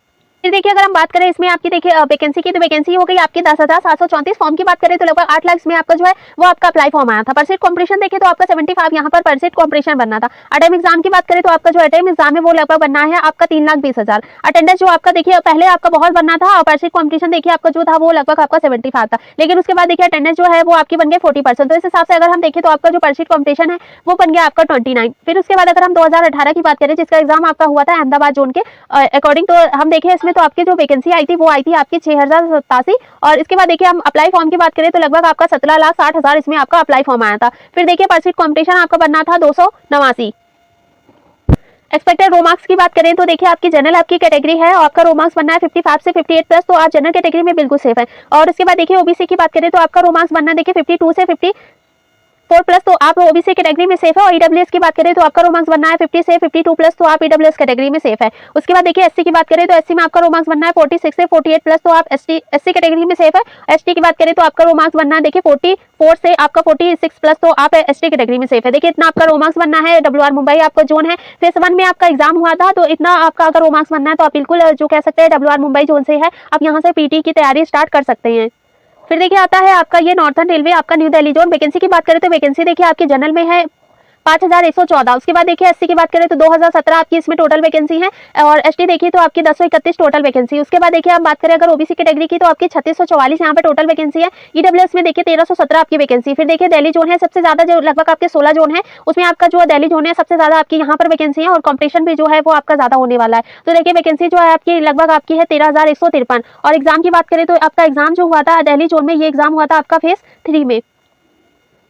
Speaker 1: फिर देखिए अगर हम बात करें इसमें आपकी देखिए वैकेंसी की, तो वैकेंसी हो गई आपकी 10,734। फॉर्म की बात करें तो लगभग 8 लाख इसमें आपका जो है वो आपका अप्लाई फॉर्म आया था। परसेंट कॉम्पिटिशन देखिए तो आपका 75 यहाँ पर परसेंट कॉम्पिटिशन बनना था। अटेम एग्जाम की बात करें तो आपका जो अटेम एग्जाम है वो लगभग बनना है आपका 3,20,000। अटेंडेंस जो आपका देखिए पहले आपका बहुत बनना था और परसेंट कॉम्पिटिशन देखिए आपका जो था वो लगभग आपका 75 था, लेकिन उसके बाद देखिए अटेंडेंस जो है वो आपकी बन गया 40%। तो इस हिसाब से अगर हम देखें तो आपका जो परसेंट कॉम्पिटिशन है वो बन गया आपका 29। फिर उसके बाद अगर हम 2018 की बात करें जिसका एग्जाम आपका हुआ था अहमदाबाद जोन के अकॉर्डिंग, तो हम देखें इसमें तो आपकी जो वैकेंसी आई थी वो आई थी आपकी 6,087। और इसके बाद देखिए हम अप्लाई फॉर्म की बात करें तो लगभग आपका 17,60,000 इसमें आपका अप्लाई फॉर्म आया था। फिर देखिए परसेंट कॉम्पिटिशन आपका बनना था 289। एक्सपेक्टेड रो मार्क्स की बात करें तो देखिए आपकी जनरल आपकी कैटेगरी है और आपका रो मार्क्स बनना है 55 से 58 प्लस, तो आप जनरल कैटेगरी में बिल्कुल सेफ है। और इसके बाद देखिए ओबीसी की बात करें तो आपका रो मार्क्स बनना देखिए 52 से 54 प्लस, तो आप ओबीसी कैटेगरी में सेफ है। और ईडब्ल्यूएस की बात करें तो आपका रो मार्क्स बनना है 50 से 52 प्लस, तो आप ईडब्ल्यूएस कैटेगरी में सेफ है। उसके बाद देखिए एससी की बात करें तो एससी में आपका रो मार्क्स बनना है 46 से 48 प्लस, तो आप एससी कैटेगरी में सेफ है। एसटी की बात करें तो आपका रो मार्क्स बनना है देखिए 44 से आपका 46 प्लस, तो आप एसटी कैटेगरी में सेफ है। देखिए इतना आपका रो मार्क्स बनना है। डब्ल्यूआर मुंबई आपका जोन है, फेज 1 में आपका एग्जाम हुआ था, तो इतना आपका अगर रो मार्क्स बनना है तो आप बिल्कुल जो कह सकते हैं डब्ल्यूआर मुंबई जोन से है, आप यहाँ से पीटी की तैयारी स्टार्ट कर सकते हैं। फिर देखिए आता है आपका ये नॉर्थर्न रेलवे आपका न्यू दिल्ली जोन। वैकेंसी की बात करें तो वैकेंसी देखिए आपकी जनरल में है 5,114। उसके बाद देखिए एससी की बात करें तो 2017 आपकी इसमें टोटल वैकेंसी है और एसटी देखिए तो आपकी 1031 टोटल वैकेंसी। उसके बाद देखिए आप बात करें अगर ओबीसी कैटेगरी की तो आपकी 3644 यहाँ पे टोटल वैकेंसी है। ईडब्ल्यूएस में देखिए 1317 आपकी वैकेंसी। फिर देखिए दिल्ली जोन है सबसे ज्यादा, जो लगभग आपके 16 जोन है उसमें आपका जो दिल्ली जोन है सबसे ज्यादा आपकी यहाँ पर वैकेंसी है और कॉम्पिटिशन भी जो है वो आपका ज्यादा होने वाला है। तो देखिए वैकेंसी जो है आपकी लगभग आपकी है 13,153। और एग्जाम की बात करें तो आपका एग्जाम जो हुआ था दिल्ली जोन में, ये एग्जाम हुआ था आपका फेज 3 में।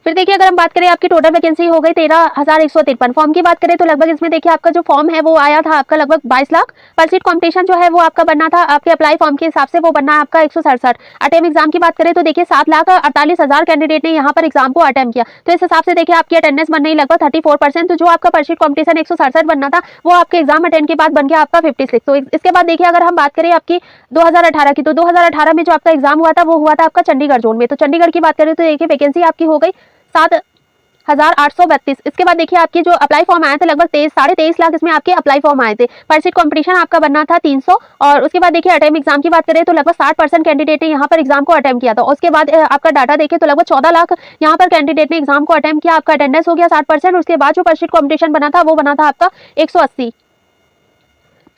Speaker 1: फिर देखिए अगर हम बात करें आपकी टोटल वैकेंसी हो गई 13,153। फॉर्म की बात करें तो लगभग इसमें देखिए आपका जो फॉर्म है वो आया था आपका लगभग 22 लाख। पर सीट कॉम्पिटिशन जो है वो आपका बनना था आपके अप्लाई फॉर्म के हिसाब से वो बनना है आपका 167। अटेम एग्जाम की बात करें तो देखिए 7,48,000 कैंडिडेट ने यहाँ पर एग्जाम को अटेम्प्ट किया, तो इस हिसाब से देखिए आपकी अटेंडेंस बन रही लगभग 34%। तो जो आपका पर सीट कॉम्पिटिशन 167 बनना था वो आपके एग्जाम अटेंड के बाद बन गया आपका 56। तो इसके बाद देखिए अगर हम बात करें आपकी 2018 की, तो 2018 में जो आपका एग्जाम हुआ था वो हुआ था आपका चंडीगढ़ जोन में। तो चंडीगढ़ की बात करें तो देखिए वैकेंसी आपकी हो गई 7,832। इसके बाद देखिए आपकी जो अप्लाई फॉर्म आए थे लगभग 23.5 लाख इसमें आपके अप्लाई फॉर्म आए थे। पर सीट कॉम्पिटिशन आपका बनना था 300। और उसके बाद देखिए अटेम्प्ट एग्जाम की बात करें तो लगभग 60% कैंडिडेट ने यहाँ पर एग्जाम को अटेम्प्ट किया था। उसके बाद आपका डाटा देखिए तो लगभग 14 लाख यहाँ पर कैंडिडेट ने एग्जाम को अटेम्प्ट किया, आपका अटेंडेंस हो गया 60%। उसके बाद जो पर सीट कॉम्पिटिशन बना था वो बना था आपका 180।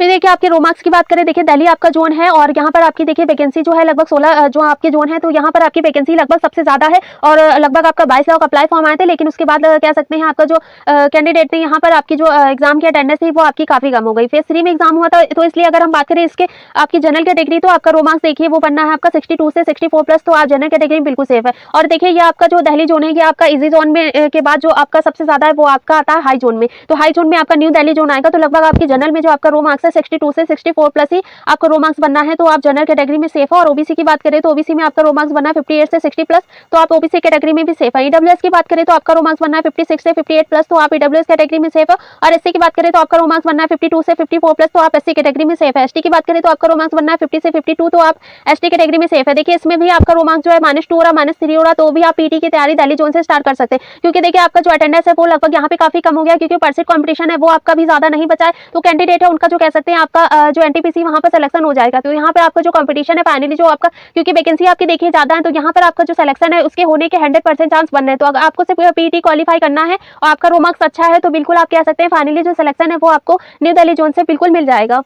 Speaker 1: फिर देखिए आपके रो मार्क्स की बात करें, देखिए दिल्ली आपका जोन है और यहाँ पर आपकी देखिए वैकेंसी जो है लगभग 16 जो आपके जोन है, तो यहाँ पर आपकी वैकेंसी लगभग सबसे ज्यादा है और लगभग आपका 22 लाख अप्लाई फॉर्म आए थे। लेकिन उसके बाद कह सकते हैं आपका जो कैंडिडेट थे यहाँ पर आपकी जो एग्जाम की अटेंडेंस थी वो आपकी काफी कम हो गई। फेज 3 में एग्जाम हुआ था, तो इसलिए अगर हम बात करें इसके आपकी जनरल कैटेगरी, तो आपका रो मार्क्स देखिए वो बनना है आपका 62 से 64 प्लस, तो आप जनरल कैटेगरी में बिल्कुल सेफ है। और देखिए ये आपका जो दिल्ली जोन है ये आपका इजी जोन में के बाद जो आपका सबसे ज्यादा है वो आपका आता है हाई जोन में। तो हाई जोन में आपका न्यू दिल्ली जोन आएगा, तो लगभग आपकी जनरल में जो आपका रो मार्क्स है 62 से 64 प्लस ही आपका रो मार्क्स बनना है, तो आप जनरल कैटेगरी में सेफ है। और ओबीसी की बात करें तो ओबीसी में आपका रो मार्क्स बनना है 58 से 60 प्लस, तो आप ओबीसी कैटेगरी में भी सेफ है। ईडब्ल्यूएस की बात करें तो आपका रो मार्क्स बनना है 56 से 58 प्लस, तो आप ईडब्ल्यूएस कैटेगरी में सेफ है। और एससी की बात करें तो आपका रो मार्क्स बनना है 52 से 54 प्लस, तो आप एससी कैटेगरी में सेफ है। एसटी की बात करें तो आपका रो मार्क्स बनना है 50 से 52, तो आप एसटी कैटेगरी में सेफ है। देखिए इसमें भी आपका रो मार्क्स जो है -2 और -3 हो रहा, तो भी आप पीटी की तैयारी दिल्ली जोन से स्टार्ट कर सकते हैं, क्योंकि देखिए आपका जो अटेंडेंस है वो लगभग यहाँ पे काफी कम हो गया, क्योंकि परसेंट कॉम्पिटिशन है वो आपका भी ज्यादा नहीं बचा है। तो कैंडिडेट है उनका जो कह सकते हैं आपका जो एनटीपीसी वहाँ पर सिलेक्शन हो जाएगा। तो यहाँ पर आपका जो कंपटीशन है फाइनली जो आपका, क्योंकि वैकेंसी आपकी देखिए ज्यादा है, तो यहाँ पर आपका जो सिलेक्शन है उसके होने के 100% चांस बन रहे हैं। तो अगर आपको सिर्फ पीटी क्वालिफाई करना है और आपका रो मार्क्स अच्छा है, तो बिल्कुल आप कह सकते हैं फाइनली जो सिलेक्शन है वो आपको न्यू दिल्ली जोन से बिल्कुल मिल जाएगा।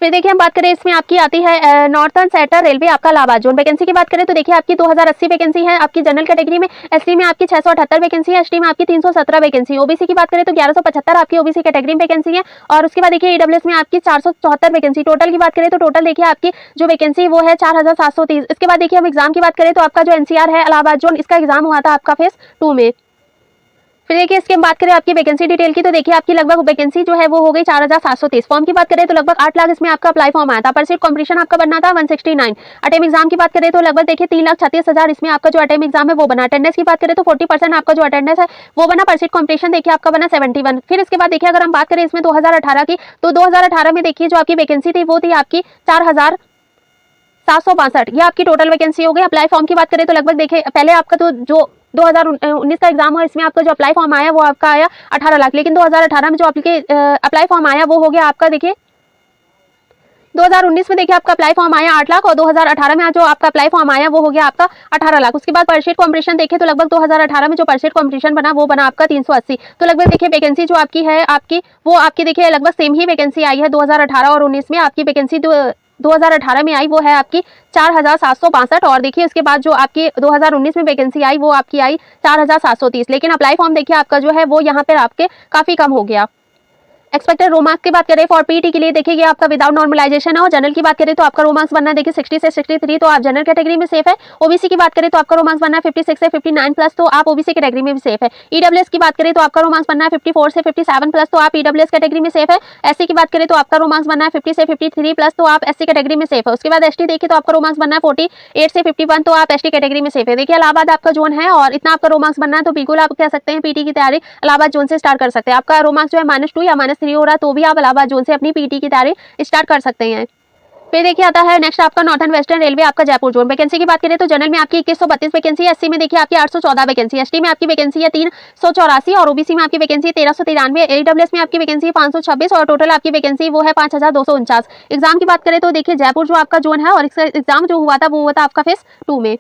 Speaker 1: फिर देखिए हम बात करें इसमें आपकी आती है नॉर्थर्न सेंट्रल रेलवे आपका इलाहाबाद जोन। वैकेंसी की बात करें तो देखिए आपकी 2080 वैकेंसी है आपकी जनरल कैटेगरी में। एसटी में आपकी 678 वैकेंसी है, एसटी में आपकी 317 वैकेंसी है। ओबीसी की बात करें तो 1175 आपकी ओबीसी कैटेगरी में वैकेंसी है। और उसके बाद देखिए ईडब्ल्यूएस में आपकी 474 वैकेंसी। टोटल की बात करें तो टोटल देखिए आपकी जो वैकेंसी वो है 4730। इसके बाद देखिए हम एग्जाम की बात करें तो आपका जो एनसीआर है इलाहाबाद जोन, इसका एग्जाम हुआ था आपका फेज 2 में। फिर देखिए इसके बात करें आपकी वैकेंसी डिटेल की, तो देखिए आपकी लगभग वैकेंसी जो है वो हो गई 4730। फॉर्म की बात करें तो लगभग 8 लाख इसमें आपका अप्लाई फॉर्म आया था। पर सीट कॉम्पिटिशन आपका बनना था 169। अटेम एग्जाम की बात करें तो लगभग देखिए 3,36,000 इसमें आपका जो अटेम एग्जाम है वो बना। अटेंडेंस की बात करें तो 40% आपका जो अटेंडेंस है वो बना। पर सीट कॉम्पिटिशन देखिए आपका बना 71। फिर इसके बाद देखिए अगर हम बात करें इसमें 2018 की, तो 2018 में देखिए जो आपकी वैकेंसी थी वो थी आपकी 4,762। ये आपकी टोटल वैकेंसी हो गई। अप्लाई फॉर्म की बात करें तो लगभग देखिए पहले आपका तो जो 2019 का एग्जाम हुआ इसमें आपका जो अप्लाई फॉर्म आया वो आपका आया 18 लाख, लेकिन 2018 में जो अप्लाई फॉर्म आया वो हो गया आपका देखिए 2019 में देखिए आपका अप्लाई फॉर्म आया 8 लाख और 2018 में जो आपका अप्लाई फॉर्म आया वो हो गया आपका 18 लाख। उसके बाद पर सीट कॉम्पिटिशन देखें तो लगभग 2018 में जो पर सीट कॉम्पिटिशन बना वो बना आपका 380। तो लगभग देखिए वैकेंसी जो आपकी है वो आपकी देखिए लगभग सेम ही वैकेंसी आई है 2018 और 19 में। आपकी वैकेंसी 2018 में आई वो है आपकी 4,762 और देखिए उसके बाद जो आपकी 2019 में वैकेंसी आई वो आपकी आई 4,730। लेकिन अप्लाई फॉर्म देखिए आपका जो है वो यहाँ पर आपके काफी कम हो गया। एक्सपेक्टेड रो मार्क्स की बात करें फॉर पीटी के लिए देखिए ये आपका विदाउट नॉर्मलाइजेशन है। और जनरल की बात करें तो आपका रो मार्क्स बनना है देखिए 60 से 63, तो आप जनरल कैटेगरी में सेफ है। ओबीसी की बात करें तो आपका रो मार्क्स बनना है 56 से 59 प्लस, तो आप ओबीसी कैटेगरी में भी सेफ है। ईडब्ल्यूएस की बात करें तो आपका रो मार्क्स बनना है 54 से 57 प्लस, तो आप ईडब्ल्यूएस कैटेगरी में सेफ है। एससी की बात करें तो आपका रो मार्क्स बनना है 50 से 53 प्लस, तो आप एससी कैटेगरी में सेफ है। उसके बाद एसटी देखिए तो आपका रो मार्क्स बनना है 48 से 51, तो आप एसटी कैटेगरी में सेफ है। देखिए इलाहाबाद आपका जोन है और इतना आपका रो मार्क्स बनना है, तो बिल्कुल आप कह सकते हैं पीटी की तैयारी इलाहाबाद जोन से स्टार्ट कर सकते हैं। आपका रो मार्क्स जो है -2 या -3 हो रहा है तो भी आप इलाहाबाद जोन से अपनी पीटी की तैयारी स्टार्ट कर सकते हैं। फिर देखिए आता है नेक्स्ट आपका नॉर्थन वेस्टर्न रेलवे आपका जयपुर जोन। वैकेंसी की बात करें तो जनरल में आपकी 2132 वैकेंसी है। एससी में देखिए आपकी 814 वैकेंसी है। एसटी में आपकी वैकेंसी है 384 और ओबीसी में आपकी वैकेंसी 1393। एडब्ल्यूएस में आपकी वैकेंसी 526 और टोटल आपकी वैकेंसी वो है 5249। एग्जाम की बात करें तो देखिए जयपुर जो आपका जोन है और इसका एग्जाम जो हुआ था वो हुआ था आपका फेज 2 में।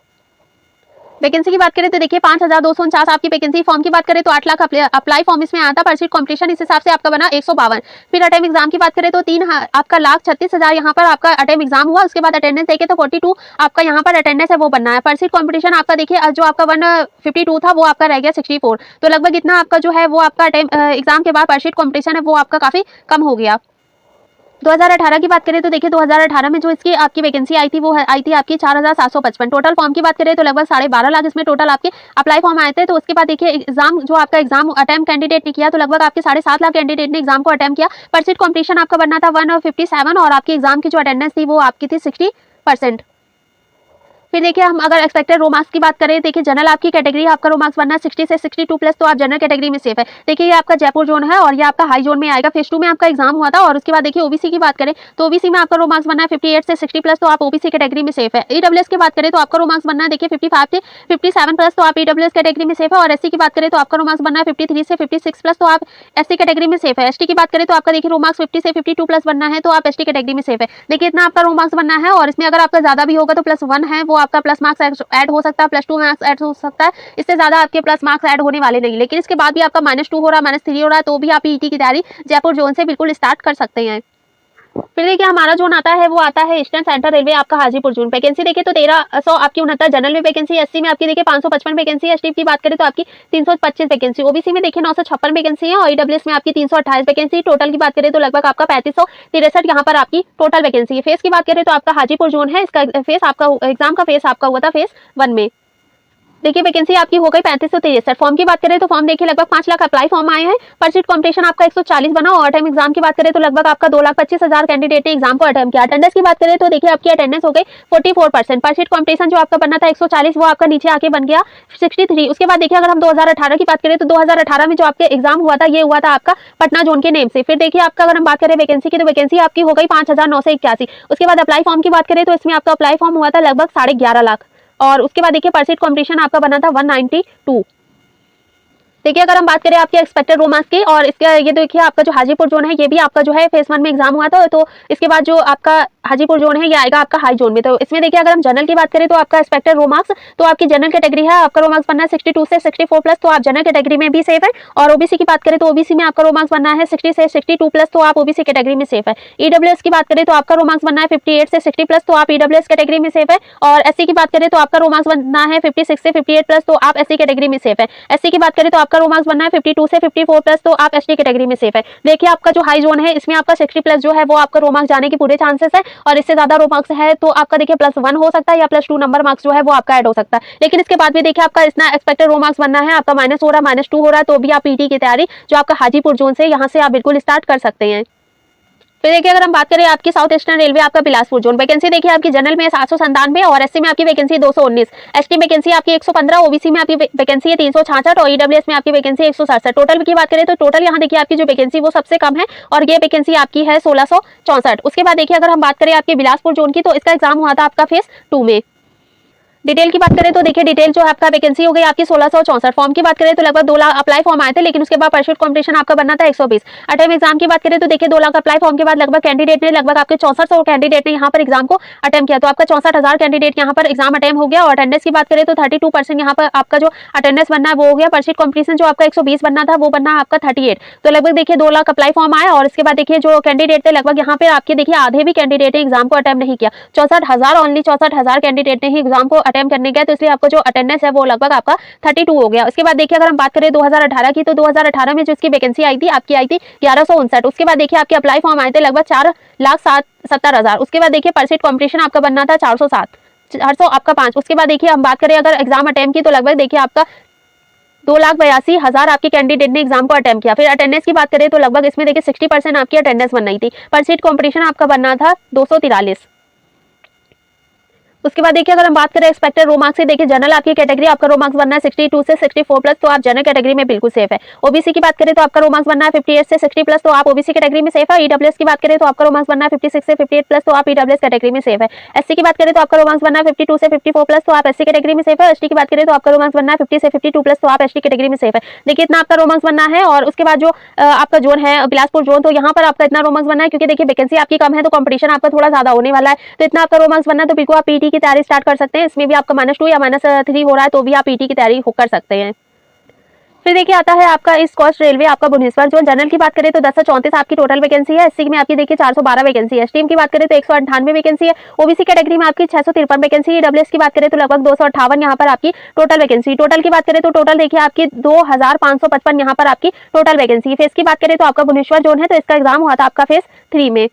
Speaker 1: वैकेंसी की बात करें तो देखिए 5249 आपकी वैकेंसी। फॉर्म की बात करें तो 8 लाख अप्लाई फॉर्म इसमें आया था। पर सीट कॉम्पिटिशन इस हिसाब से आपका बना 152। फिर अटेम एग्जाम की बात करें तो 3 आपका 1,36,000 यहाँ पर आपका अटेम एग्जाम हुआ। उसके बाद अटेंडेंस देखे तो 42 आपका यहाँ पर अटेंडेंस है वो बनना है। पर सीट कॉम्पिटिशन आपका देखिए जो आपका 152 था वो आपका रह गया 64। तो लगभग इतना आपका जो है वो आपका अटेम एग्जाम के बाद पर सीट कॉम्पिटिशन है वो आपका काफी कम हो गया। 2018 की बात करें तो देखिए 2018 में जो इसकी आपकी वैकेंसी आई थी वो आई थी आपकी 4,755। टोटल फॉर्म की बात करें तो लगभग 12.5 लाख इसमें टोटल आपके अप्लाई फॉर्म आए थे। तो उसके बाद देखिए एग्जाम जो आपका एग्जाम अटेम्प्ट कैंडिडेट ने किया तो लगभग आपके 7.5 लाख कैंडिडेट ने एग्जाम को अटेम्प्ट किया। पर सीट कॉम्पिटिशन आपका बनना था 157 और आपकी एग्जाम की जो अटेंडेंस थी वो आपकी थी 60%। फिर देखिए हम अगर एक्सपेक्टेड रो मार्क्स की बात करें देखिए जनरल आपकी कैटेगरी आपका रो मार्क्स बनना है 60 से 62 प्लस, तो आप जनरल कैटेगरी में सेफ है। देखिए ये आपका जयपुर जोन है और ये आपका हाई जोन में आएगा। फेज 2 में आपका एग्जाम हुआ था। और उसके बाद देखिए ओबीसी की बात करें तो ओबीसी में आपका रो मार्क्स बनना है 58 से 60 प्लस, तो आप ओबीसी कैटेगरी में सेफ है। ईडब्ल्यूएस की बात करें तो आपका रो मार्क्स बनना है देखिए 55 से 57 प्लस, तो आप ईडब्ल्यूएस कैटेगरी में सेफ है। और एससी की बात करें तो आपका रो मार्क्स बनना है 53 से 56 प्लस, तो आप एससी कैटेगरी में सेफ है। एसटी की बात करें तो आपका देखिए रो मार्क्स 50 से 52 प्लस बनना है, तो आप एसटी कैटेगरी में सेफ है। देखिए इतना आपका रो मार्क्स बनना है और इसमें अगर आपका ज्यादा भी होगा तो +1 है वो आपका प्लस मार्क्स ऐड हो सकता है, +2 मार्क्स ऐड हो सकता है। इससे ज्यादा आपके प्लस मार्क्स ऐड होने वाले नहीं। लेकिन इसके बाद भी आपका -2 हो रहा है, -3 हो रहा है, तो भी आप ईटी की तैयारी जयपुर जोन से बिल्कुल स्टार्ट कर सकते हैं। फिर देखिए हमारा जोन आता है वो आता है ईस्टर्न सेंट्रल रेलवे आपका हाजीपुर जोन। वैकेंसी देखिए तो 1300 आपकी 69 जनरल में वैकेंसी। एससी में आपकी देखिए 555 वैकेंसी। एसटी की बात करें तो आपकी 325 वैकेंसी। ओबीसी में देखिए 956 वैकेंसी है और ईडब्ल्यूएस में आपकी 328 वैकेंसी। टोटल की बात करें तो लगभग आपका 3563 यहाँ पर आपकी टोटल वैकेंसी है। फेस की बात करें तो आपका हाजीपुर जोन है। इसका फेस आपका एग्जाम का फेस आपका हुआ था फेस 1 में। देखिए वैकेंसी आपकी हो गई 3563। फॉर्म की बात करें तो फॉर्म देखिए लगभग 5 लाख अप्लाई फॉर्म आए हैं। पर सीट कॉम्पिटिशन आपका 140 बना और अटेम्प्ट एग्जाम की बात करें तो लगभग आपका 2,25,000 कैंडिडेट ने एग्जाम को अटेम्प्ट किया। अटेंडेंस की बात करें तो देखिए आपकी अटेंडेंस हो गई 44%। पर सीट कॉम्पिटिशन जो आपका बनना था 140 वो आपका नीचे आके बन गया 63। उसके बाद देखिए अगर हम 2018 की बात करें तो 2018 में जो आपके एग्जाम हुआ था ये हुआ था आपका पटना जोन के नेम से। फिर देखिए आपका अगर हम बात करें वैकेंसी की तो वैकेंसी आपकी हो गई 5,981। उसके बाद अप्लाई फॉर्म की बात करें तो इसमें आपका अप्लाई फॉर्म हुआ था लगभग 11.5 लाख। और उसके बाद देखिए पर सीट कॉम्पिटिशन आपका बना था 192। देखिए अगर हम बात करें आपके एक्सपेक्टेड रो मार्क्स की और इसके ये देखिए आपका जो हाजीपुर जोन है ये भी आपका जो है फेज 1 में एग्जाम हुआ था। तो इसके बाद जो आपका हाजीपुर जोन है ये आएगा आपका हाई जोन में। तो इसमें देखिए अगर हम जनरल की बात करें तो आपका एक्सपेक्टेड रो मार्क्स तो आपकी जनरल कैटेगरी है आपका रो मार्क्स बनना है 62 से 64 प्लस, तो आप जनरल कैटेगरी में भी सेफ है। और ओबीसी की बात करें तो ओबीसी में आपका रो मार्क्स बनना है 60 से 62 प्लस, तो आप ओबीसी कैटेगरी में सेफ है। ईडब्ल्यूएस की बात करें तो आपका रो मार्क्स बनना है 58 से 60 प्लस, तो आप ईडब्ल्यूएस कैटेगरी में सेफ है। और एससी की बात करें तो आपका रो मार्क्स बनना है 56 से 58 प्लस, तो आप एससी कैटेगरी में सेफ है। एससी की बात करें तो आपका रो मार्क्स बनना है 52 से 54 प्लस, तो आप एसटी कैटेगरी में सेफ है। देखिए आपका जो हाई जोन है इसमें आपका 60 प्लस जो है वो आपका रो मार्क्स जाने के पूरे चांसेस है, और इससे ज्यादा रो मार्क्स है तो आपका देखिए +1 हो सकता है या +2 नंबर मार्क्स जो है वो आपका ऐड हो सकता है। लेकिन इसके बाद भी देखिए आपका इतना एक्सपेक्टेड रो मार्क्स बनना है, आपका माइनस हो रहा है, -2 हो रहा है, तो भी आप पीटी की तैयारी जो आपका हाजीपुर जोन से यहाँ से आप बिल्कुल स्टार्ट कर सकते हैं। फिर देखिए अगर हम बात करें आपकी साउथ ईस्टर्न रेलवे आपका बिलासपुर जोन, वैकेंसी देखिए आपकी जनरल में 797 और एससी में आपकी वैकेंसी 219, एसटी वैकेंसी आपकी 115, ओबीसी में आपकी वैकेंसी है 366 और ईडब्ल्यूएस में आपकी वैकेंसी 167। टोटल की बात करें तो टोटल यहाँ देखिए आपकी जो वैकेंसी वो सबसे कम है और ये वैकेंसी आपकी है 1664। उसके बाद देखिए अगर हम बात करें आपके बिलासपुर जोन की, तो इसका एग्जाम हुआ था आपका फेज 2 में। डिटेल की बात करें तो देखिए डिटेल जो है आपका वैकेंसी हो गई आपकी 1664। फॉर्म की बात करें तो लगभग 2 लाख अप्लाई फॉर्म आए थे, लेकिन उसके बाद परस्यूट कंपटीशन आपका बनना था 120। अटेम्प्ट एग्जाम की बात करें तो देखिए 2 लाख अप्लाई फॉर्म के बाद लगभग कैंडिडेट ने लगभग आपके 6400 कैंडिडेट ने यहाँ पर एग्जाम को अटेम्प्ट किया, तो आपका 64,000 कैंडिडेट यहाँ पर एग्जाम अटेम्प्ट हो गया। और अटेंडेंस की बात करें तो 32% यहाँ पर आपका जो अटेंडेंस बनना है वो हो गया। परस्यूट कंपटीशन जो आपका 120 बनना था वो बनना आपका 38। तो लगभग देखिए 2 लाख अप्लाई फॉर्म आए, और इसके बाद देखिए जो कैंडिडेट थे लगभग यहाँ पे आपके देखिए आधे भी कैंडिडेट ने एग्जाम को अटेम्प्ट नहीं किया। 64,000 ओनली 64,000 कैंडिडेट ने ही एग्जाम को अटेम्प्ट करने गए, तो इसलिए आपको जो अटेंडेंस है वो लगभग आपका 32 हो गया। उसके बाद देखिए अगर हम बात करें 2018 की, तो 2018 में जो इसकी वैकेंसी आई थी आपकी आई थी 1159। उसके बाद देखिए आपके अप्लाई फॉर्म आए थे लगभग 4,70,000। उसके बाद देखिए परस्यूट कंपटीशन आपका बनना था 407, 400 आपका 5। उसके बाद देखिए हम बात करें अगर एग्जाम अटेम्प्ट की, तो लगभग देखिए आपका 2,82,000 आपके कैंडिडेट ने एग्जाम को अटेम्प्ट किया। फिर अटेंडेंस की बात करें तो लगभग इसमें देखिए 60% आपकी अटेंडेंस बननी थी। परस्यूट कंपटीशन आपका बनना था 243। उसके बाद देखिए अगर हम बात करें एक्सपेक्टेड रो मार्क्स से, देखिए जनरल आपकी कैटेगरी आपका रो मार्क्स बनना है 62 से 64 प्लस, तो आप जनरल कैटेगरी में बिल्कुल सेफ है। ओबीसी की बात करें तो आपका रो मार्क्स बनना है 58 से 60 प्लस, तो आप ओबीसी कैटेगरी में सेफ है। ईडब्ल्यूएस की बात करें तो आपका रो मार्क्स बनना है 56 से 58 प्लस, तो आप ईडब्ल्यूएस कैटेगरी में सेफ है। एससी की बात करें तो आपका रो मार्क्स बनना है 52 से 54 प्लस, तो आप एससी कैटेगरी में सेफ है। एसटी की बात करें तो आपका रो मार्क्स बनना है 50 से 52 प्लस, तो आप एसटी कैटेगरी में सेफ है। देखिए इतना आपका रो मार्क्स बनना है। और उसके बाद जो आपका जोन है बिलासपुर जोन, तो यहाँ पर आपका इतना रो मार्क्स बनना है, क्योंकि देखिए वैकेंसी आपकी कम है तो कंपटीशन आपका थोड़ा ज्यादा होने वाला है, तो इतना आपका रो मार्क्स बनना है, तो बिल्कुल आप पीटी की तैयारी स्टार्ट कर सकते हैं। इसमें भी आपका -2 या -3 हो रहा है तो भी आप पीटी की तैयारी कर सकते हैं। फिर देखिए आता है आपका इस कोस्ट रेलवे आपका भुवनेश्वर जोन, जनरल की बात करें तो 1034 आपकी टोटल वैकेंसी है। एससी में आपकी देखिए 412 वैकेंसी है। एसटी की बात करें तो 198 वैकेंसी है। ओबीसी कैटेगरी में आपकी 653 वैकेंसी है। ईडब्ल्यूएस की बात करें तो लगभग 258 यहाँ पर आपकी टोटल वैकेंसी। टोटल की बात करें तो टोटल देखिए आपकी 2555 यहाँ पर आपकी टोटल वैकेंसी। फेज की बात करें तो आपका भुवनेश्वर जोन है, तो इसका एग्जाम हुआ था आपका फेज 3 में।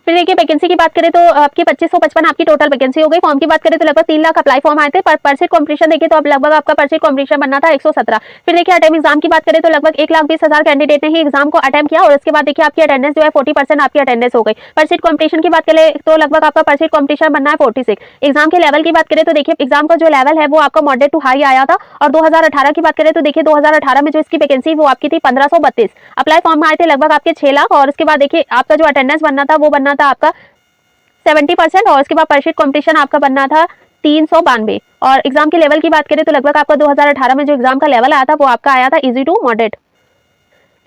Speaker 1: फिर देखिए वैकेंसी की बात करें तो आपकी 2555 आपकी टोटल वैकेंसी हो गई। फॉर्म की बात करें तो लगभग 3 लाख अप्लाई फॉर्म आए थे। पर परस्यूट कंपटीशन देखिए तो अब लगभग आपका परस्यूट कंपटीशन बनना था 117। फिर देखिए अटेम्प्ट एग्जाम की बात करें तो लगभग 1,20,000 कैंडिडेट ने ही एग्जाम को अटेम्प्ट किया, और इसके बाद देखिए आपकी अटेंडेंस जो है 40% आपकी अटेंडेंस हो गई। परस्यूट कंपटीशन की बात करें तो लगभग आपका परस्यूट कंपटीशन बनना है 46। एग्जाम के लेवल की बात करें तो देखिए एग्जाम का जो लेवल है वो आपका मॉडरेट टू हाई आया था। और 2018 की बात करें तो देखिए 2018 में जो इसकी वैकेंसी वो आपकी थी 1532। अप्लाई फॉर्म आए थे लगभग आपके 6 लाख, और उसके बाद देखिए आपका जो अटेंडेंस बनना था वो बनना था आपका 70%, और उसके बाद परस्यूट कंपटीशन आपका बनना था 392। और एग्जाम के लेवल की बात करें तो लगभग आपका 2018 में जो एग्जाम का लेवल आया था वो आपका आया था इजी टू मॉडरेट।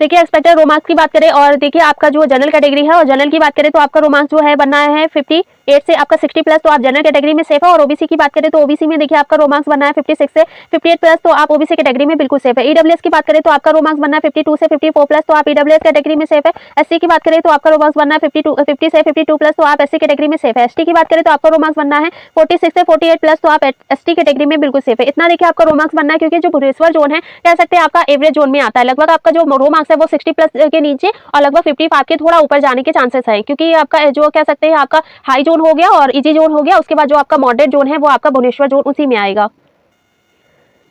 Speaker 1: देखिए एक्सपेक्टेड रो मार्क्स की बात करें, और देखिए आपका जो जनरल कैटेगरी है, और जनरल की बात करें तो आपका रो मार्क्स जो है बनना है 58 से आपका 60 प्लस, तो आप जनरल कैटेगरी में सेफ है। और ओबीसी की बात करें तो ओबीसी में देखिए आपका रो मार्क्स बनना है 56 से 58 प्लस, तो आप ओबीसी कैटेगरी में बिल्कुल सेफ है। ईडब्ल्यूएस की बात करें तो आपका रो मार्क्स बनना है 52 से 54 प्लस, तो आप ईडब्ल्यूएस कैटेगरी में सेफ है। एससी की बात करें तो आपका रो मार्क्स बनना है 50 से 52 प्लस, तो आप एससी कैटेगरी में सेफ है। एसटी की बात करें तो आपका रो मार्क्स बनना है 46 से 48 प्लस, तो आप एसटी कैटेगरी में बिल्कुल सेफ है। इतना देखिए आपका रो मार्क्स बनना है, क्योंकि जो भुवनेश्वर जोन है कह सकते हैं आपका एवरेज जोन में आता है। लगभग आपका जो रो मार्क्स है वो 60 प्लस के नीचे और लगभग 55 के थोड़ा ऊपर जाने के चांसेस है, क्योंकि आपका जो कह सकते हैं आपका हाई जोन हो गया और इजी जोन हो गया। उसके बाद जो आपका मॉडरेट जोन है वो आपका भुवनेश्वर जोन उसी में आएगा।